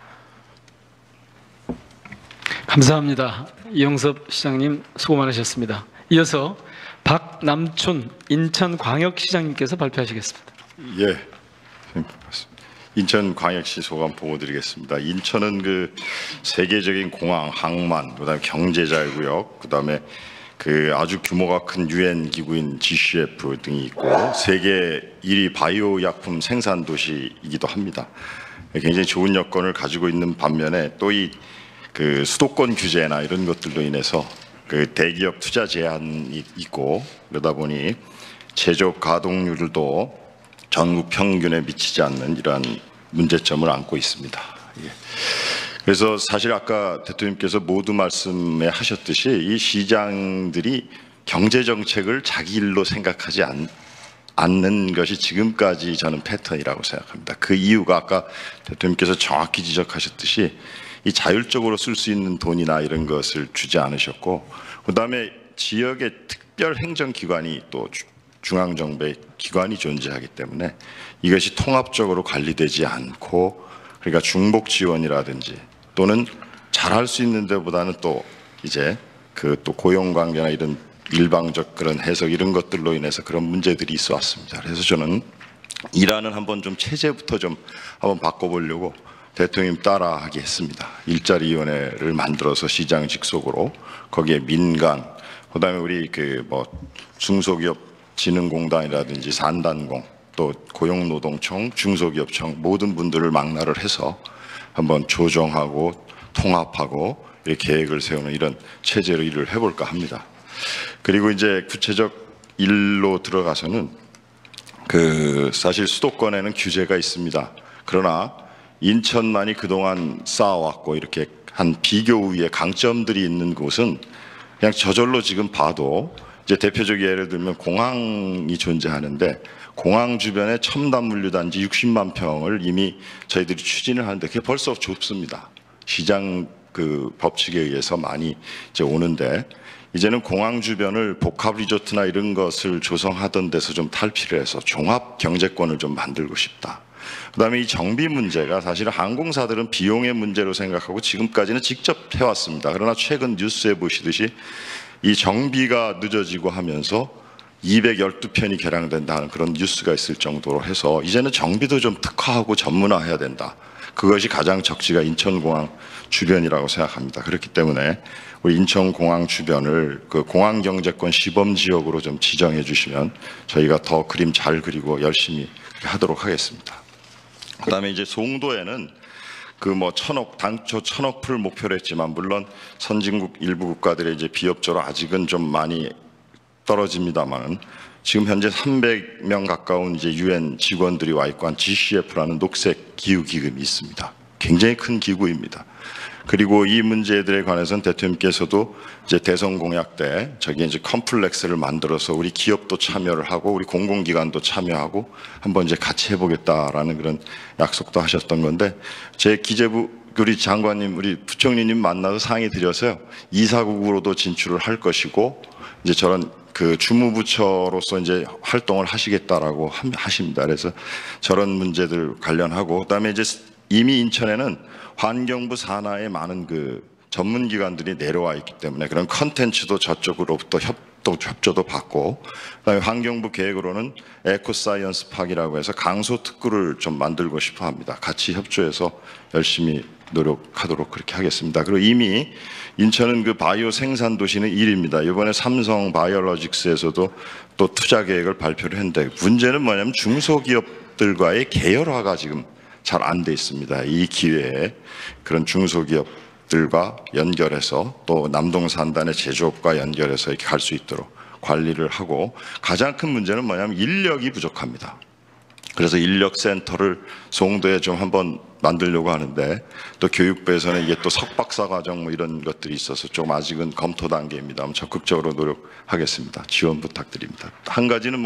감사합니다. 이영섭 시장님 수고 많으셨습니다. 이어서 박남춘 인천광역시장님께서 발표하시겠습니다. 예, 인천광역시 소감 보고드리겠습니다. 인천은 그 세계적인 공항, 항만, 그다음에 경제자유구역, 그다음에 그 아주 규모가 큰 UN 기구인 GCF 등이 있고 세계 1위 바이오 약품 생산 도시이기도 합니다. 굉장히 좋은 여건을 가지고 있는 반면에 또 이 그 수도권 규제나 이런 것들로 인해서 그 대기업 투자 제한이 있고 그러다 보니 제조업 가동률도 전국 평균에 미치지 않는 이러한 문제점을 안고 있습니다. 예. 그래서 사실 아까 대통령께서 모두 말씀해 하셨듯이 이 시장들이 경제 정책을 자기 일로 생각하지 않는 것이 지금까지 저는 패턴이라고 생각합니다. 그 이유가 아까 대통령께서 정확히 지적하셨듯이 이 자율적으로 쓸 수 있는 돈이나 이런 것을 주지 않으셨고, 그다음에 지역의 특별 행정기관이 또 중앙정부의 기관이 존재하기 때문에 이것이 통합적으로 관리되지 않고, 그러니까 중복 지원이라든지 또는 잘할 수 있는 데보다는 또 이제 그 또 고용관계나 이런 일방적 그런 해석 이런 것들로 인해서 그런 문제들이 있어 왔습니다. 그래서 저는 일하는 한번 좀 체제부터 좀 한번 바꿔보려고 대통령 따라하게 했습니다. 일자리위원회를 만들어서 시장 직속으로 거기에 민간, 그다음에 우리 그 뭐 중소기업 진흥공단이라든지 산단공, 또 고용노동청, 중소기업청 모든 분들을 망라를 해서 한번 조정하고 통합하고 계획을 세우는 이런 체제로 일을 해볼까 합니다. 그리고 이제 구체적 일로 들어가서는 사실 수도권에는 규제가 있습니다. 그러나 인천만이 그동안 쌓아왔고 이렇게 한 비교 우위의 강점들이 있는 곳은 그냥 저절로 지금 봐도 이제 대표적 예를 들면 공항이 존재하는데 공항 주변에 첨단 물류단지 60만 평을 이미 저희들이 추진을 하는데 그게 벌써 좁습니다. 시장 법칙에 의해서 많이 이제 오는데 이제는 공항 주변을 복합 리조트나 이런 것을 조성하던 데서 좀 탈피를 해서 종합 경제권을 좀 만들고 싶다. 그다음에 이 정비 문제가 사실 항공사들은 비용의 문제로 생각하고 지금까지는 직접 해왔습니다. 그러나 최근 뉴스에 보시듯이 이 정비가 늦어지고 하면서 212편이 개량된다는 그런 뉴스가 있을 정도로 해서 이제는 정비도 좀 특화하고 전문화해야 된다. 그것이 가장 적지가 인천공항 주변이라고 생각합니다. 그렇기 때문에 우리 인천공항 주변을 공항경제권 시범지역으로 좀 지정해 주시면 저희가 더 그림 잘 그리고 열심히 하도록 하겠습니다. 그다음에 이제 송도에는 당초 1,000억 풀 목표로 했지만 물론 선진국 일부 국가들의 이제 비협조로 아직은 좀 많이 떨어집니다만 지금 현재 300명 가까운 이제 UN 직원들이 와 있고 한 GCF라는 녹색 기후 기금이 있습니다. 굉장히 큰 기구입니다. 그리고 이 문제들에 관해서는 대통령께서도 이제 대선 공약 때 저기 이제 컴플렉스를 만들어서 우리 기업도 참여를 하고 우리 공공기관도 참여하고 한번 이제 같이 해보겠다라는 그런 약속도 하셨던 건데 제 기재부 우리 장관님 우리 부총리님 만나서 상의 드려서요 이사국으로도 진출을 할 것이고 이제 저런 주무부처로서 이제 활동을 하시겠다라고 하십니다. 그래서 저런 문제들 관련하고 그다음에 이제 이미 인천에는 환경부 산하에 많은 전문기관들이 내려와 있기 때문에 그런 컨텐츠도 저쪽으로부터 협조도 받고 그다음에 환경부 계획으로는 에코사이언스 파크라고 해서 강소 특구를 좀 만들고 싶어 합니다. 같이 협조해서 열심히 노력하도록 그렇게 하겠습니다. 그리고 이미 인천은 바이오 생산 도시는 1위입니다. 이번에 삼성 바이오로직스에서도 또 투자 계획을 발표를 했는데 문제는 뭐냐면 중소기업들과의 계열화가 지금 잘 안 돼 있습니다. 이 기회에 그런 중소기업들과 연결해서 또 남동산단의 제조업과 연결해서 이렇게 갈 수 있도록 관리를 하고 가장 큰 문제는 뭐냐면 인력이 부족합니다. 그래서 인력센터를 송도에 좀 한번 만들려고 하는데 또 교육부에서는 이게 또 석박사 과정 이런 것들이 있어서 좀 아직은 검토 단계입니다. 적극적으로 노력하겠습니다. 지원 부탁드립니다. 한 가지는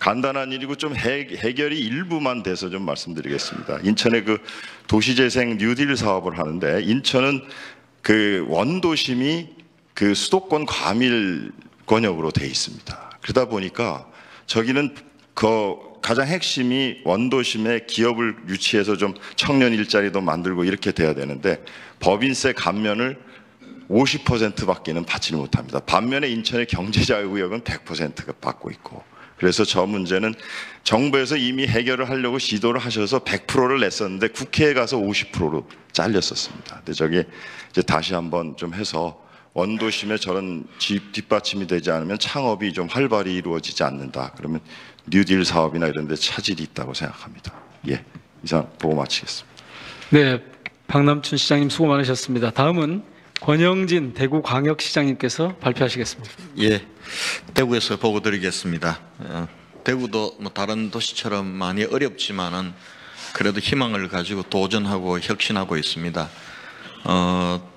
간단한 일이고 좀 해결이 일부만 돼서 좀 말씀드리겠습니다. 인천의 도시재생 뉴딜 사업을 하는데 인천은 원도심이 수도권 과밀 권역으로 돼 있습니다. 그러다 보니까 저기는 가장 핵심이 원도심에 기업을 유치해서 좀 청년 일자리도 만들고 이렇게 돼야 되는데 법인세 감면을 50%밖에는 받지를 못합니다. 반면에 인천의 경제자유구역은 100% 받고 있고 그래서 저 문제는 정부에서 이미 해결을 하려고 시도를 하셔서 100%를 냈었는데 국회에 가서 50%로 잘렸었습니다. 근데 저게 이제 다시 한번 좀 해서 원도심에 저런 뒷받침이 되지 않으면 창업이 좀 활발히 이루어지지 않는다. 그러면 뉴딜 사업이나 이런 데 차질이 있다고 생각합니다. 예, 이상 보고 마치겠습니다. 네, 박남춘 시장님 수고 많으셨습니다. 다음은 권영진 대구광역시장님께서 발표하시겠습니다. 예, 대구에서 보고 드리겠습니다. 대구도 다른 도시처럼 많이 어렵지만은 그래도 희망을 가지고 도전하고 혁신하고 있습니다.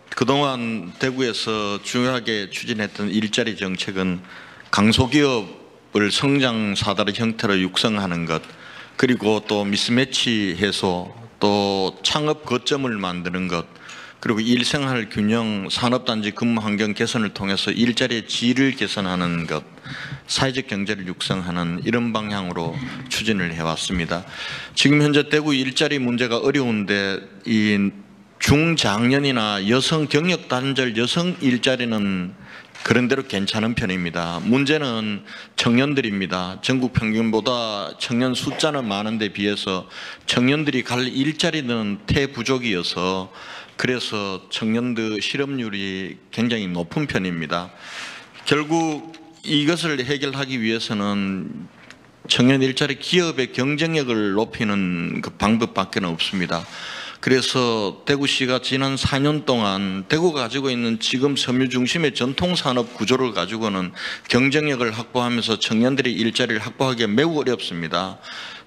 그동안 대구에서 중요하게 추진했던 일자리 정책은 강소기업을 성장 사다리 형태로 육성하는 것, 그리고 또 미스매치 해소, 또 창업 거점을 만드는 것, 그리고 일생활 균형, 산업단지 근무 환경 개선을 통해서 일자리의 질을 개선하는 것, 사회적 경제를 육성하는 이런 방향으로 추진을 해왔습니다. 지금 현재 대구 일자리 문제가 어려운데 이 중장년이나 여성 경력 단절 여성 일자리는 그런대로 괜찮은 편입니다. 문제는 청년들입니다. 전국 평균보다 청년 숫자는 많은데 비해서 청년들이 갈 일자리는 태부족이어서 그래서 청년들 실업률이 굉장히 높은 편입니다. 결국 이것을 해결하기 위해서는 청년 일자리 기업의 경쟁력을 높이는 그 방법밖에 없습니다. 그래서 대구시가 지난 4년 동안 대구가 가지고 있는 지금 섬유 중심의 전통 산업 구조를 가지고는 경쟁력을 확보하면서 청년들이 일자리를 확보하기가 매우 어렵습니다.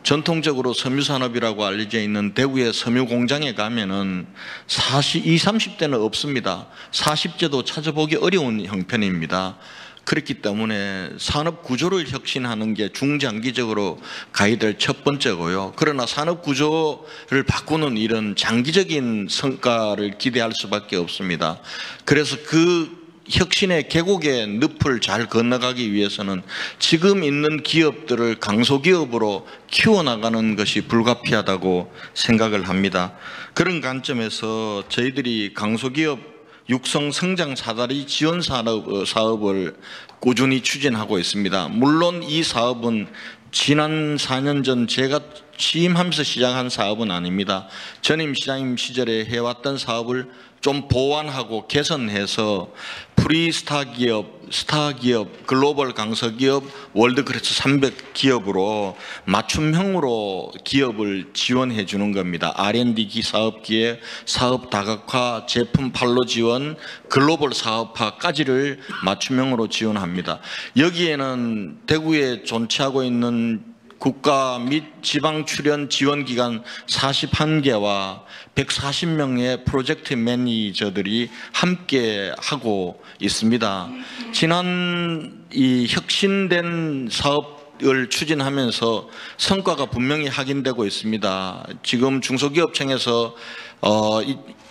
전통적으로 섬유 산업이라고 알려져 있는 대구의 섬유 공장에 가면은 20, 30대는 없습니다. 40대도 찾아보기 어려운 형편입니다. 그렇기 때문에 산업 구조를 혁신하는 게 중장기적으로 가야 될 첫 번째고요. 그러나 산업 구조를 바꾸는 일은 장기적인 성과를 기대할 수밖에 없습니다. 그래서 그 혁신의 계곡의 늪을 잘 건너가기 위해서는 지금 있는 기업들을 강소기업으로 키워나가는 것이 불가피하다고 생각을 합니다. 그런 관점에서 저희들이 강소기업 육성 성장 사다리 지원 사업을 꾸준히 추진하고 있습니다. 물론 이 사업은 지난 4년 전 제가 취임하면서 시작한 사업은 아닙니다. 전임 시장님 시절에 해왔던 사업을 좀 보완하고 개선해서 프리스타 기업, 스타 기업, 글로벌 강서기업, 월드크래치 300 기업으로 맞춤형으로 기업을 지원해 주는 겁니다. R&D 사업 기획, 사업 다각화, 제품 판로 지원, 글로벌 사업화까지를 맞춤형으로 지원합니다. 여기에는 대구에 존재하고 있는 국가 및 지방 출연 지원기관 41개와 140명의 프로젝트 매니저들이 함께 하고 있습니다. 지난 이 혁신된 사업을 추진하면서 성과가 분명히 확인되고 있습니다. 지금 중소기업청에서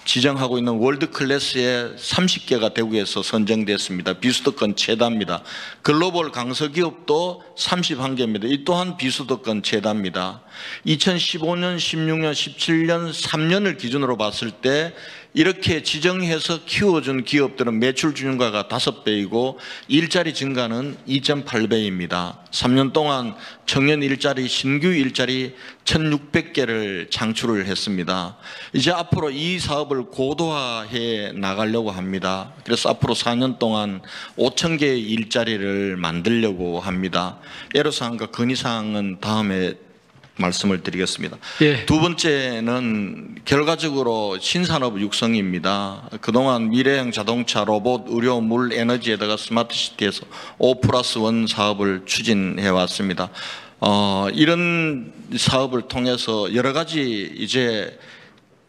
지정하고 있는 월드클래스의 30개가 대구에서 선정됐습니다. 비수도권 최다입니다. 글로벌 강서기업도 31개입니다. 이 또한 비수도권 최다입니다. 2015년, 16년, 17년 3년을 기준으로 봤을 때 이렇게 지정해서 키워준 기업들은 매출 증가가 5배이고 일자리 증가는 2.8배입니다. 3년 동안 청년 일자리, 신규 일자리 1,600개를 창출을 했습니다. 이제 앞으로 이 사업을 고도화해 나가려고 합니다. 그래서 앞으로 4년 동안 5,000개의 일자리를 만들려고 합니다. 애로사항과 건의사항은 다음에 말씀을 드리겠습니다. 예. 두 번째는 결과적으로 신산업 육성입니다. 그동안 미래형 자동차, 로봇, 의료, 물, 에너지에다가 스마트시티에서 5+1 사업을 추진해 왔습니다. 이런 사업을 통해서 여러 가지 이제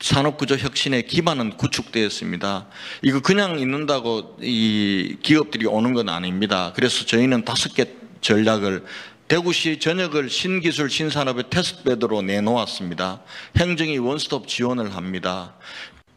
산업구조 혁신의 기반은 구축되었습니다. 이거 그냥 있는다고 이 기업들이 오는 건 아닙니다. 그래서 저희는 5개 전략을 대구시 전역을 신기술 신산업의 테스트베드로 내놓았습니다. 행정이 원스톱 지원을 합니다.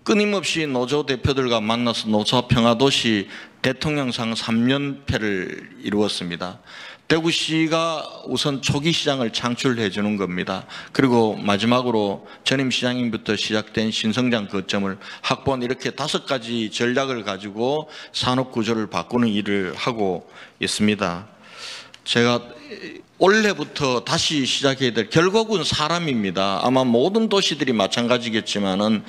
끊임없이 노조 대표들과 만나서 노사평화도시 대통령상 3연패를 이루었습니다. 대구시가 우선 초기 시장을 창출해 주는 겁니다. 그리고 마지막으로 전임 시장님부터 시작된 신성장 거점을 확보한 이렇게 5가지 전략을 가지고 산업 구조를 바꾸는 일을 하고 있습니다. 제가 올해부터 다시 시작해야 될 결국은 사람입니다. 아마 모든 도시들이 마찬가지겠지만은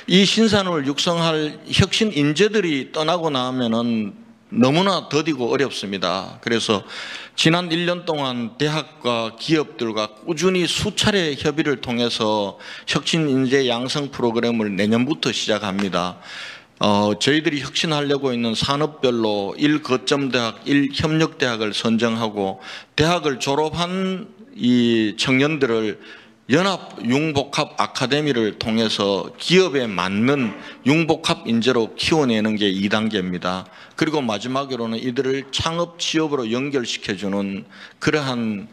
이 신산업을 육성할 혁신 인재들이 떠나고 나면은 너무나 더디고 어렵습니다. 그래서 지난 1년 동안 대학과 기업들과 꾸준히 수차례 협의를 통해서 혁신 인재 양성 프로그램을 내년부터 시작합니다. 저희들이 혁신하려고 있는 산업별로 1거점대학, 1협력대학을 선정하고 대학을 졸업한 이 청년들을 연합 융복합 아카데미를 통해서 기업에 맞는 융복합 인재로 키워내는 게 2단계입니다. 그리고 마지막으로는 이들을 창업 취업으로 연결시켜주는 그러한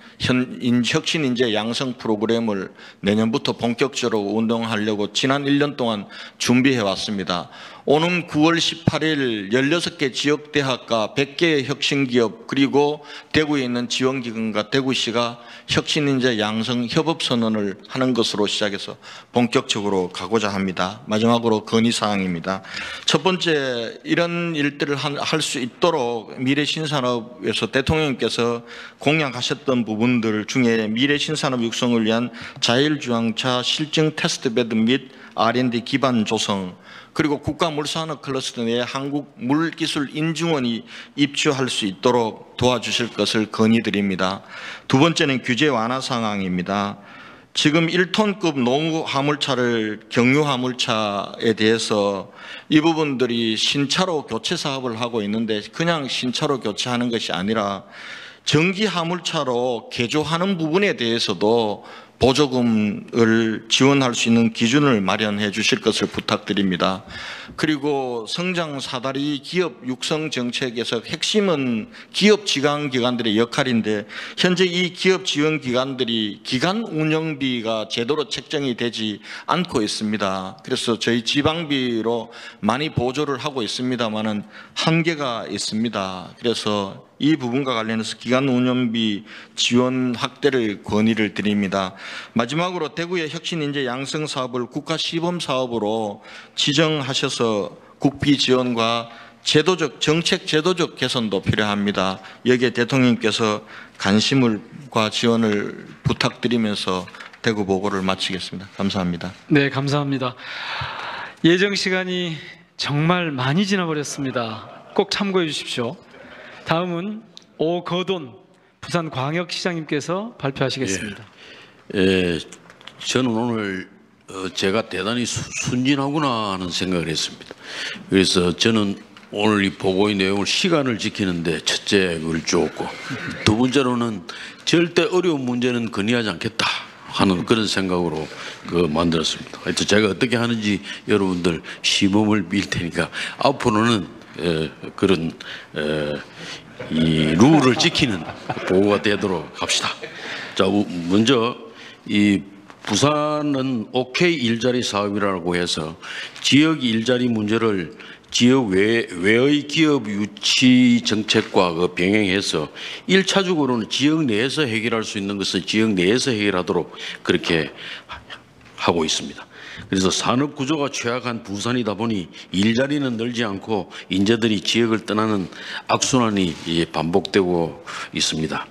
혁신 인재 양성 프로그램을 내년부터 본격적으로 운동하려고 지난 1년 동안 준비해 왔습니다. 오는 9월 18일 16개 지역대학과 100개의 혁신기업 그리고 대구에 있는 지원기관과 대구시가 혁신인재 양성 협업선언을 하는 것으로 시작해서 본격적으로 가고자 합니다. 마지막으로 건의사항입니다. 첫 번째, 이런 일들을 할 수 있도록 미래신산업에서 대통령님께서 공약하셨던 부분들 중에 미래신산업 육성을 위한 자율주행차 실증 테스트베드 및 R&D 기반 조성, 그리고 국가 물산업 클러스터 내에 한국 물기술인증원이 입주할 수 있도록 도와주실 것을 건의드립니다. 두 번째는 규제 완화 상황입니다. 지금 1톤급 노무 화물차를 경유 화물차에 대해서 이 부분들이 신차로 교체 사업을 하고 있는데 그냥 신차로 교체하는 것이 아니라 전기 화물차로 개조하는 부분에 대해서도 보조금을 지원할 수 있는 기준을 마련해 주실 것을 부탁드립니다. 그리고 성장 사다리 기업 육성 정책에서 핵심은 기업 지원 기관들의 역할인데 현재 이 기업 지원 기관들이 기간 운영비가 제대로 책정이 되지 않고 있습니다. 그래서 저희 지방비로 많이 보조를 하고 있습니다만은 한계가 있습니다. 그래서 이 부분과 관련해서 기간 운영비 지원 확대를 건의를 드립니다. 마지막으로 대구의 혁신인재 양성 사업을 국가 시범 사업으로 지정하셔서 국비 지원과 제도적 정책 제도적 개선도 필요합니다. 여기에 대통령께서 관심과 지원을 부탁드리면서 대구 보고를 마치겠습니다. 감사합니다. 네, 감사합니다. 예정 시간이 정말 많이 지나버렸습니다. 꼭 참고해 주십시오. 다음은 오거돈 부산광역시장님께서 발표하시겠습니다. 저는 오늘 제가 대단히 순진하구나 하는 생각을 했습니다. 그래서 저는 오늘 이 보고의 내용을 시간을 지키는데 첫째 그걸 주었고, 두 번째로는 절대 어려운 문제는 건의하지 않겠다 하는 그런 생각으로 만들었습니다. 하여튼 제가 어떻게 하는지 여러분들 시범을 빌 테니까 앞으로는 그런 이 룰을 지키는 보고가 되도록 합시다. 자, 먼저 이 부산은 OK 일자리 사업이라고 해서 지역 일자리 문제를 지역 외의 기업 유치 정책과 병행해서 1차적으로는 지역 내에서 해결할 수 있는 것은 지역 내에서 해결하도록 그렇게 하고 있습니다. 그래서 산업 구조가 취약한 부산이다 보니 일자리는 늘지 않고 인재들이 지역을 떠나는 악순환이 반복되고 있습니다.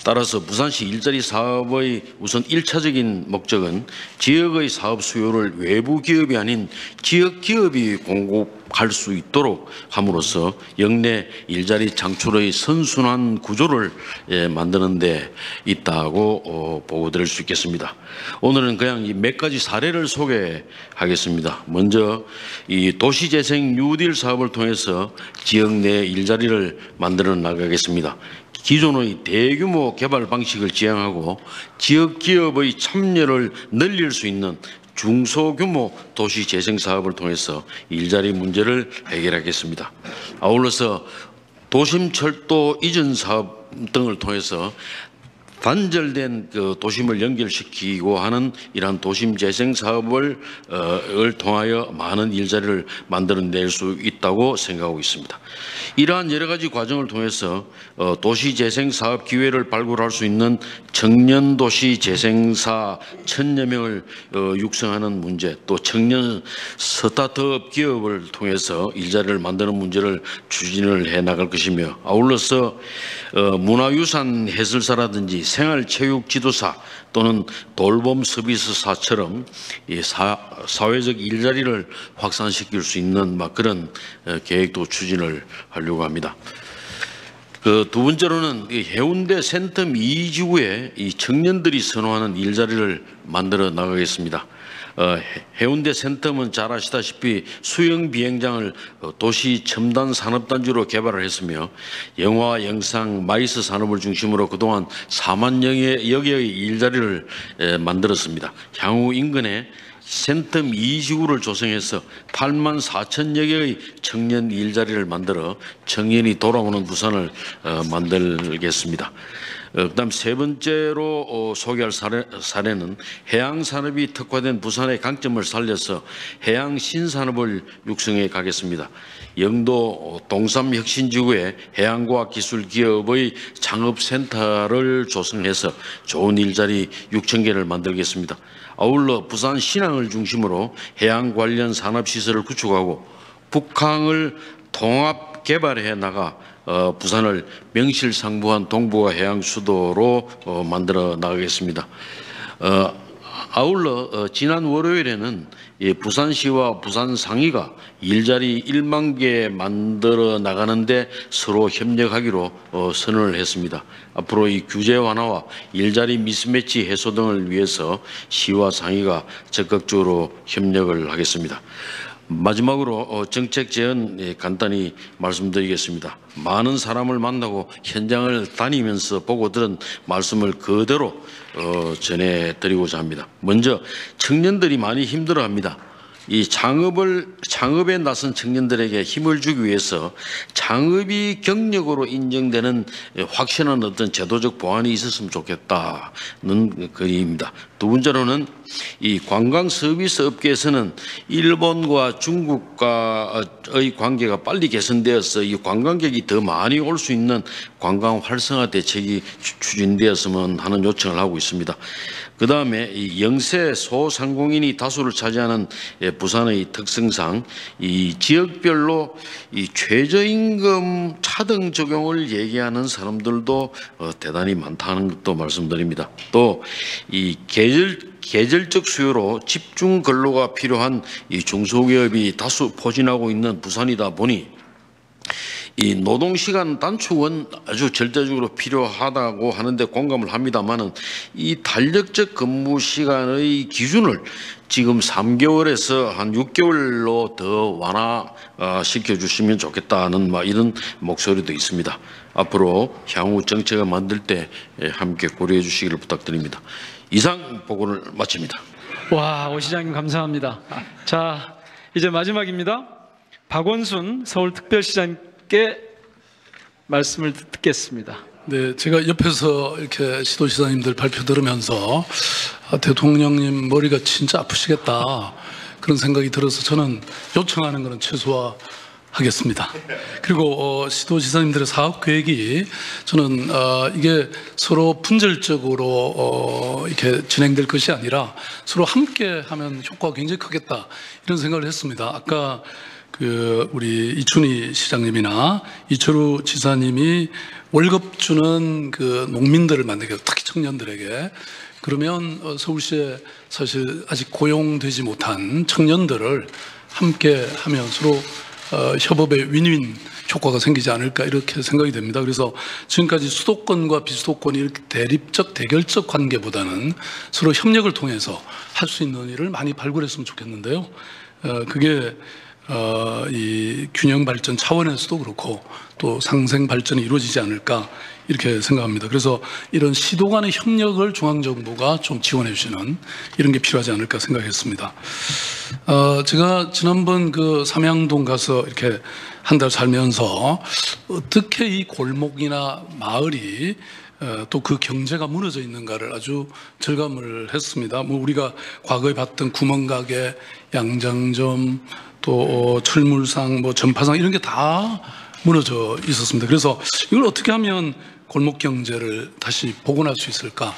따라서 부산시 일자리 사업의 우선 1차적인 목적은 지역의 사업 수요를 외부 기업이 아닌 지역 기업이 공급할 수 있도록 함으로써 역내 일자리 창출의 선순환 구조를 만드는 데 있다고 보고드릴 수 있겠습니다. 오늘은 그냥 몇 가지 사례를 소개하겠습니다. 먼저 이 도시재생 뉴딜 사업을 통해서 지역 내 일자리를 만들어 나가겠습니다. 기존의 대규모 개발 방식을 지향하고 지역 기업의 참여를 늘릴 수 있는 중소규모 도시 재생 사업을 통해서 일자리 문제를 해결하겠습니다. 아울러서 도심철도 이전 사업 등을 통해서 단절된 도심을 연결시키고 하는 이러한 도심 재생 사업을 통하여 많은 일자리를 만들어낼 수 있다고 생각하고 있습니다. 이러한 여러 가지 과정을 통해서 도시 재생 사업 기회를 발굴할 수 있는 청년 도시 재생사 1000여 명을 육성하는 문제, 또 청년 스타트업 기업을 통해서 일자리를 만드는 문제를 추진을 해 나갈 것이며, 아울러서 문화유산 해설사라든지 생활체육 지도사 또는 돌봄 서비스사처럼 사회적 일자리를 확산시킬 수 있는 그런 계획도 추진을 하려고 합니다. 두 번째로는 해운대 센텀 2지구에 이 청년들이 선호하는 일자리를 만들어 나가겠습니다. 해운대 센텀은 잘 아시다시피 수영 비행장을 도시 첨단 산업단지로 개발을 했으며 영화, 영상, 마이스 산업을 중심으로 그동안 4만여 개의 일자리를 만들었습니다. 향후 인근에 센텀 2지구를 조성해서 8만 4천여 개의 청년 일자리를 만들어 청년이 돌아오는 부산을 만들겠습니다. 그다음 세 번째로 소개할 사례는 해양산업이 특화된 부산의 강점을 살려서 해양 신산업을 육성해 가겠습니다. 영도 동삼혁신지구에 해양과학기술기업의 창업센터를 조성해서 좋은 일자리 6,000개를 만들겠습니다. 아울러 부산 신항을 중심으로 해양 관련 산업시설을 구축하고 북항을 통합 개발해 나가 부산을 명실상부한 동북아 해양 수도로 만들어 나가겠습니다. 아울러 지난 월요일에는 부산시와 부산상위가 일자리 1만 개 만들어 나가는데 서로 협력하기로 선언을 했습니다. 앞으로 이 규제 완화와 일자리 미스매치 해소 등을 위해서 시와 상위가 적극적으로 협력을 하겠습니다. 마지막으로 정책 제안 간단히 말씀드리겠습니다. 많은 사람을 만나고 현장을 다니면서 보고 들은 말씀을 그대로 전해드리고자 합니다. 먼저 청년들이 많이 힘들어합니다. 이 창업에 나선 청년들에게 힘을 주기 위해서 창업이 경력으로 인정되는 확실한 어떤 제도적 보완이 있었으면 좋겠다는 그림입니다. 두 번째로는 이 관광 서비스 업계에서는 일본과 중국과의 관계가 빨리 개선되어서 이 관광객이 더 많이 올 수 있는 관광 활성화 대책이 추진되었으면 하는 요청을 하고 있습니다. 그 다음에 이 영세 소상공인이 다수를 차지하는 부산의 특성상 이 지역별로 이 최저임금 차등 적용을 얘기하는 사람들도 대단히 많다는 것도 말씀드립니다. 또 이 계절적 수요로 집중 근로가 필요한 이 중소기업이 다수 포진하고 있는 부산이다 보니 이 노동시간 단축은 아주 절대적으로 필요하다고 하는데 공감을 합니다만은 이 탄력적 근무 시간의 기준을 지금 3개월에서 한 6개월로 더 완화시켜 주시면 좋겠다는 이런 목소리도 있습니다. 앞으로 향후 정책을 만들 때 함께 고려해 주시기를 부탁드립니다. 이상 보고를 마칩니다. 와, 오 시장님 감사합니다. 자, 이제 마지막입니다. 박원순 서울특별시장님께 말씀을 듣겠습니다. 네, 제가 옆에서 이렇게 시도지사님들 발표 들으면서 대통령님 머리가 진짜 아프시겠다 그런 생각이 들어서 저는 요청하는 것은 최소화하겠습니다. 그리고 시도지사님들의 사업 계획이 저는 이게 서로 분절적으로 이렇게 진행될 것이 아니라 서로 함께 하면 효과가 굉장히 크겠다 이런 생각을 했습니다. 아까 우리 이춘희 시장님이나 이철우 지사님이 월급 주는 농민들을 만들게, 특히 청년들에게, 그러면 서울시에 사실 아직 고용되지 못한 청년들을 함께 하면 서로 협업의 윈윈 효과가 생기지 않을까 이렇게 생각이 됩니다. 그래서 지금까지 수도권과 비수도권이 이렇게 대립적 대결적 관계보다는 서로 협력을 통해서 할 수 있는 일을 많이 발굴했으면 좋겠는데요. 그게 이 균형 발전 차원에서도 그렇고 또 상생 발전이 이루어지지 않을까 이렇게 생각합니다. 그래서 이런 시도 간의 협력을 중앙정부가 좀 지원해 주시는 이런 게 필요하지 않을까 생각했습니다. 제가 지난번 삼양동 가서 이렇게 한 달 살면서 어떻게 이 골목이나 마을이 또 그 경제가 무너져 있는가를 아주 절감을 했습니다. 우리가 과거에 봤던 구멍가게, 양장점, 또 철물상, 전파상 이런 게 다 무너져 있었습니다. 그래서 이걸 어떻게 하면 골목 경제를 다시 복원할 수 있을까?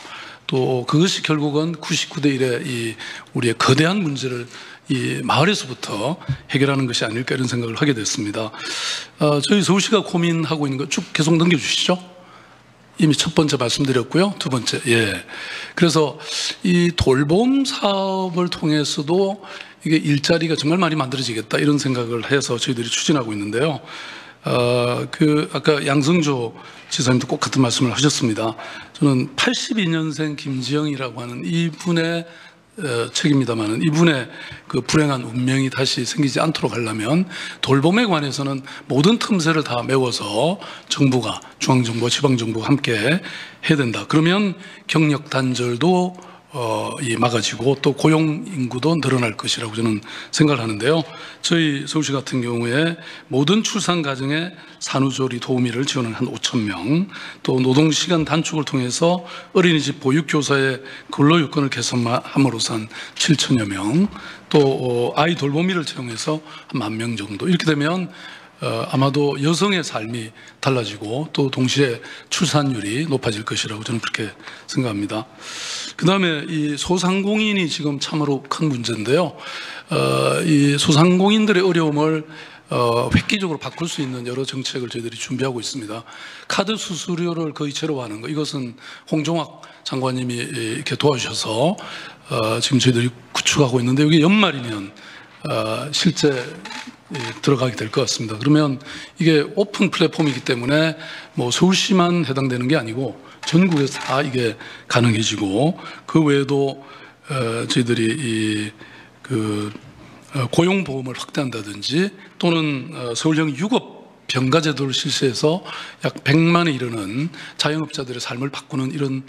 또 그것이 결국은 99대 1의 이 우리의 거대한 문제를 이 마을에서부터 해결하는 것이 아닐까 이런 생각을 하게 됐습니다. 저희 서울시가 고민하고 있는 거 쭉 계속 넘겨주시죠. 이미 첫 번째 말씀드렸고요. 두 번째, 그래서 이 돌봄 사업을 통해서도 이게 일자리가 정말 많이 만들어지겠다 이런 생각을 해서 저희들이 추진하고 있는데요. 아까 양승조 지사님도 꼭 같은 말씀을 하셨습니다. 저는 82년생 김지영이라고 하는 이분의 책입니다만은 이분의 불행한 운명이 다시 생기지 않도록 하려면 돌봄에 관해서는 모든 틈새를 다 메워서 정부가, 중앙정부와 지방정부가 함께 해야 된다. 그러면 경력 단절도 막아지고 또 고용 인구도 늘어날 것이라고 저는 생각을 하는데요. 저희 서울시 같은 경우에 모든 출산 가정에 산후조리 도우미를 지원을 한 5,000명, 또 노동시간 단축을 통해서 어린이집 보육교사의 근로요건을 개선함으로써 한 7,000여 명, 또 아이 돌보미를 채용해서 한 10,000명 정도. 이렇게 되면 아마도 여성의 삶이 달라지고 또 동시에 출산율이 높아질 것이라고 저는 그렇게 생각합니다. 그 다음에 이 소상공인이 지금 참으로 큰 문제인데요. 이 소상공인들의 어려움을 획기적으로 바꿀 수 있는 여러 정책을 저희들이 준비하고 있습니다. 카드 수수료를 거의 제로화하는 거, 이것은 홍종학 장관님이 이렇게 도와주셔서 지금 저희들이 구축하고 있는데, 여기 연말이면 실제 들어가게 될 것 같습니다. 그러면 이게 오픈 플랫폼이기 때문에 뭐 서울시만 해당되는 게 아니고 전국에서 다 이게 가능해지고, 그 외에도 저희들이 고용보험을 확대한다든지, 또는 서울형 유급 병가제도를 실시해서 약 100만에 이르는 자영업자들의 삶을 바꾸는 이런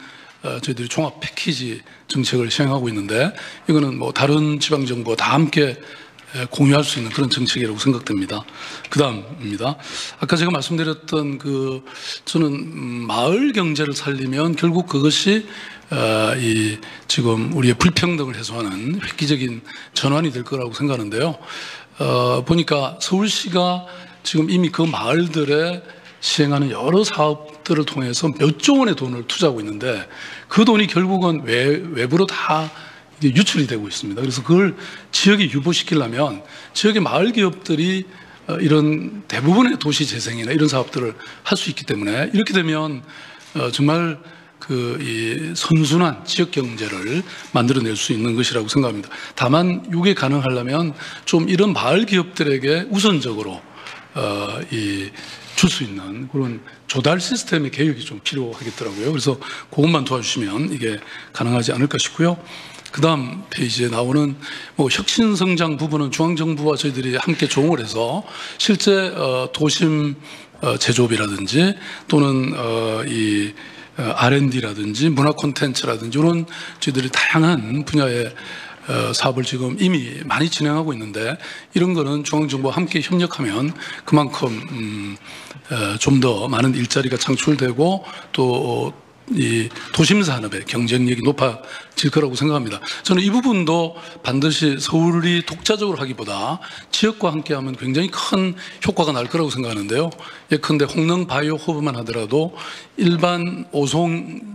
저희들이 종합 패키지 정책을 시행하고 있는데, 이거는 뭐 다른 지방정부와 다 함께 공유할 수 있는 그런 정책이라고 생각됩니다. 그 다음입니다. 아까 제가 말씀드렸던 저는 마을 경제를 살리면 결국 그것이 지금 우리의 불평등을 해소하는 획기적인 전환이 될 거라고 생각하는데요. 보니까 서울시가 지금 이미 그 마을들에 시행하는 여러 사업들을 통해서 몇 조 원의 돈을 투자하고 있는데, 그 돈이 결국은 외부로 다 유출이 되고 있습니다. 그래서 그걸 지역에 유보시키려면 지역의 마을 기업들이 이런 대부분의 도시 재생이나 이런 사업들을 할 수 있기 때문에, 이렇게 되면 정말 이 선순환 지역 경제를 만들어낼 수 있는 것이라고 생각합니다. 다만 이게 가능하려면 좀 이런 마을 기업들에게 우선적으로 줄 수 있는 그런 조달 시스템의 개혁이 좀 필요하겠더라고요. 그래서 그것만 도와주시면 이게 가능하지 않을까 싶고요. 그 다음 페이지에 나오는 혁신성장 부분은 중앙정부와 저희들이 함께 조응을 해서 실제 도심 제조업이라든지, 또는 이 R&D라든지 문화 콘텐츠라든지 이런 저희들이 다양한 분야의 사업을 지금 이미 많이 진행하고 있는데, 이런 거는 중앙정부와 함께 협력하면 그만큼 좀 더 많은 일자리가 창출되고, 또 이 도심 산업의 경쟁력이 높아질 거라고 생각합니다. 저는 이 부분도 반드시 서울이 독자적으로 하기보다 지역과 함께하면 굉장히 큰 효과가 날 거라고 생각하는데요. 예컨대 홍릉 바이오 허브만 하더라도 일반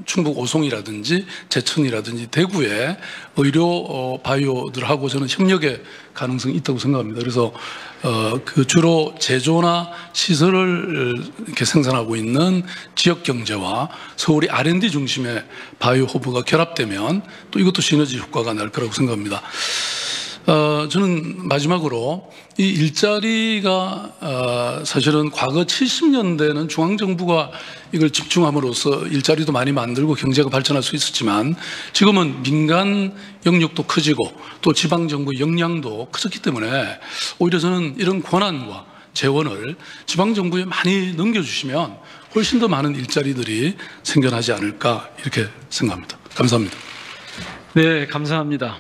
충북 오송이라든지 제천이라든지 대구에 의료 바이오들하고 저는 협력의 가능성이 있다고 생각합니다. 그래서 주로 제조나 시설을 이렇게 생산하고 있는 지역 경제와 서울이 R&D 중심의 바이오 허브가 결합되면 또 이것도 시너지 효과가 날 거라고 생각합니다. 저는 마지막으로 이 일자리가 사실은 과거 70년대는 중앙정부가 이걸 집중함으로써 일자리도 많이 만들고 경제가 발전할 수 있었지만, 지금은 민간 영역도 커지고 또 지방정부 역량도 커졌기 때문에 오히려 저는 이런 권한과 재원을 지방정부에 많이 넘겨주시면 훨씬 더 많은 일자리들이 생겨나지 않을까 이렇게 생각합니다. 감사합니다. 네, 감사합니다.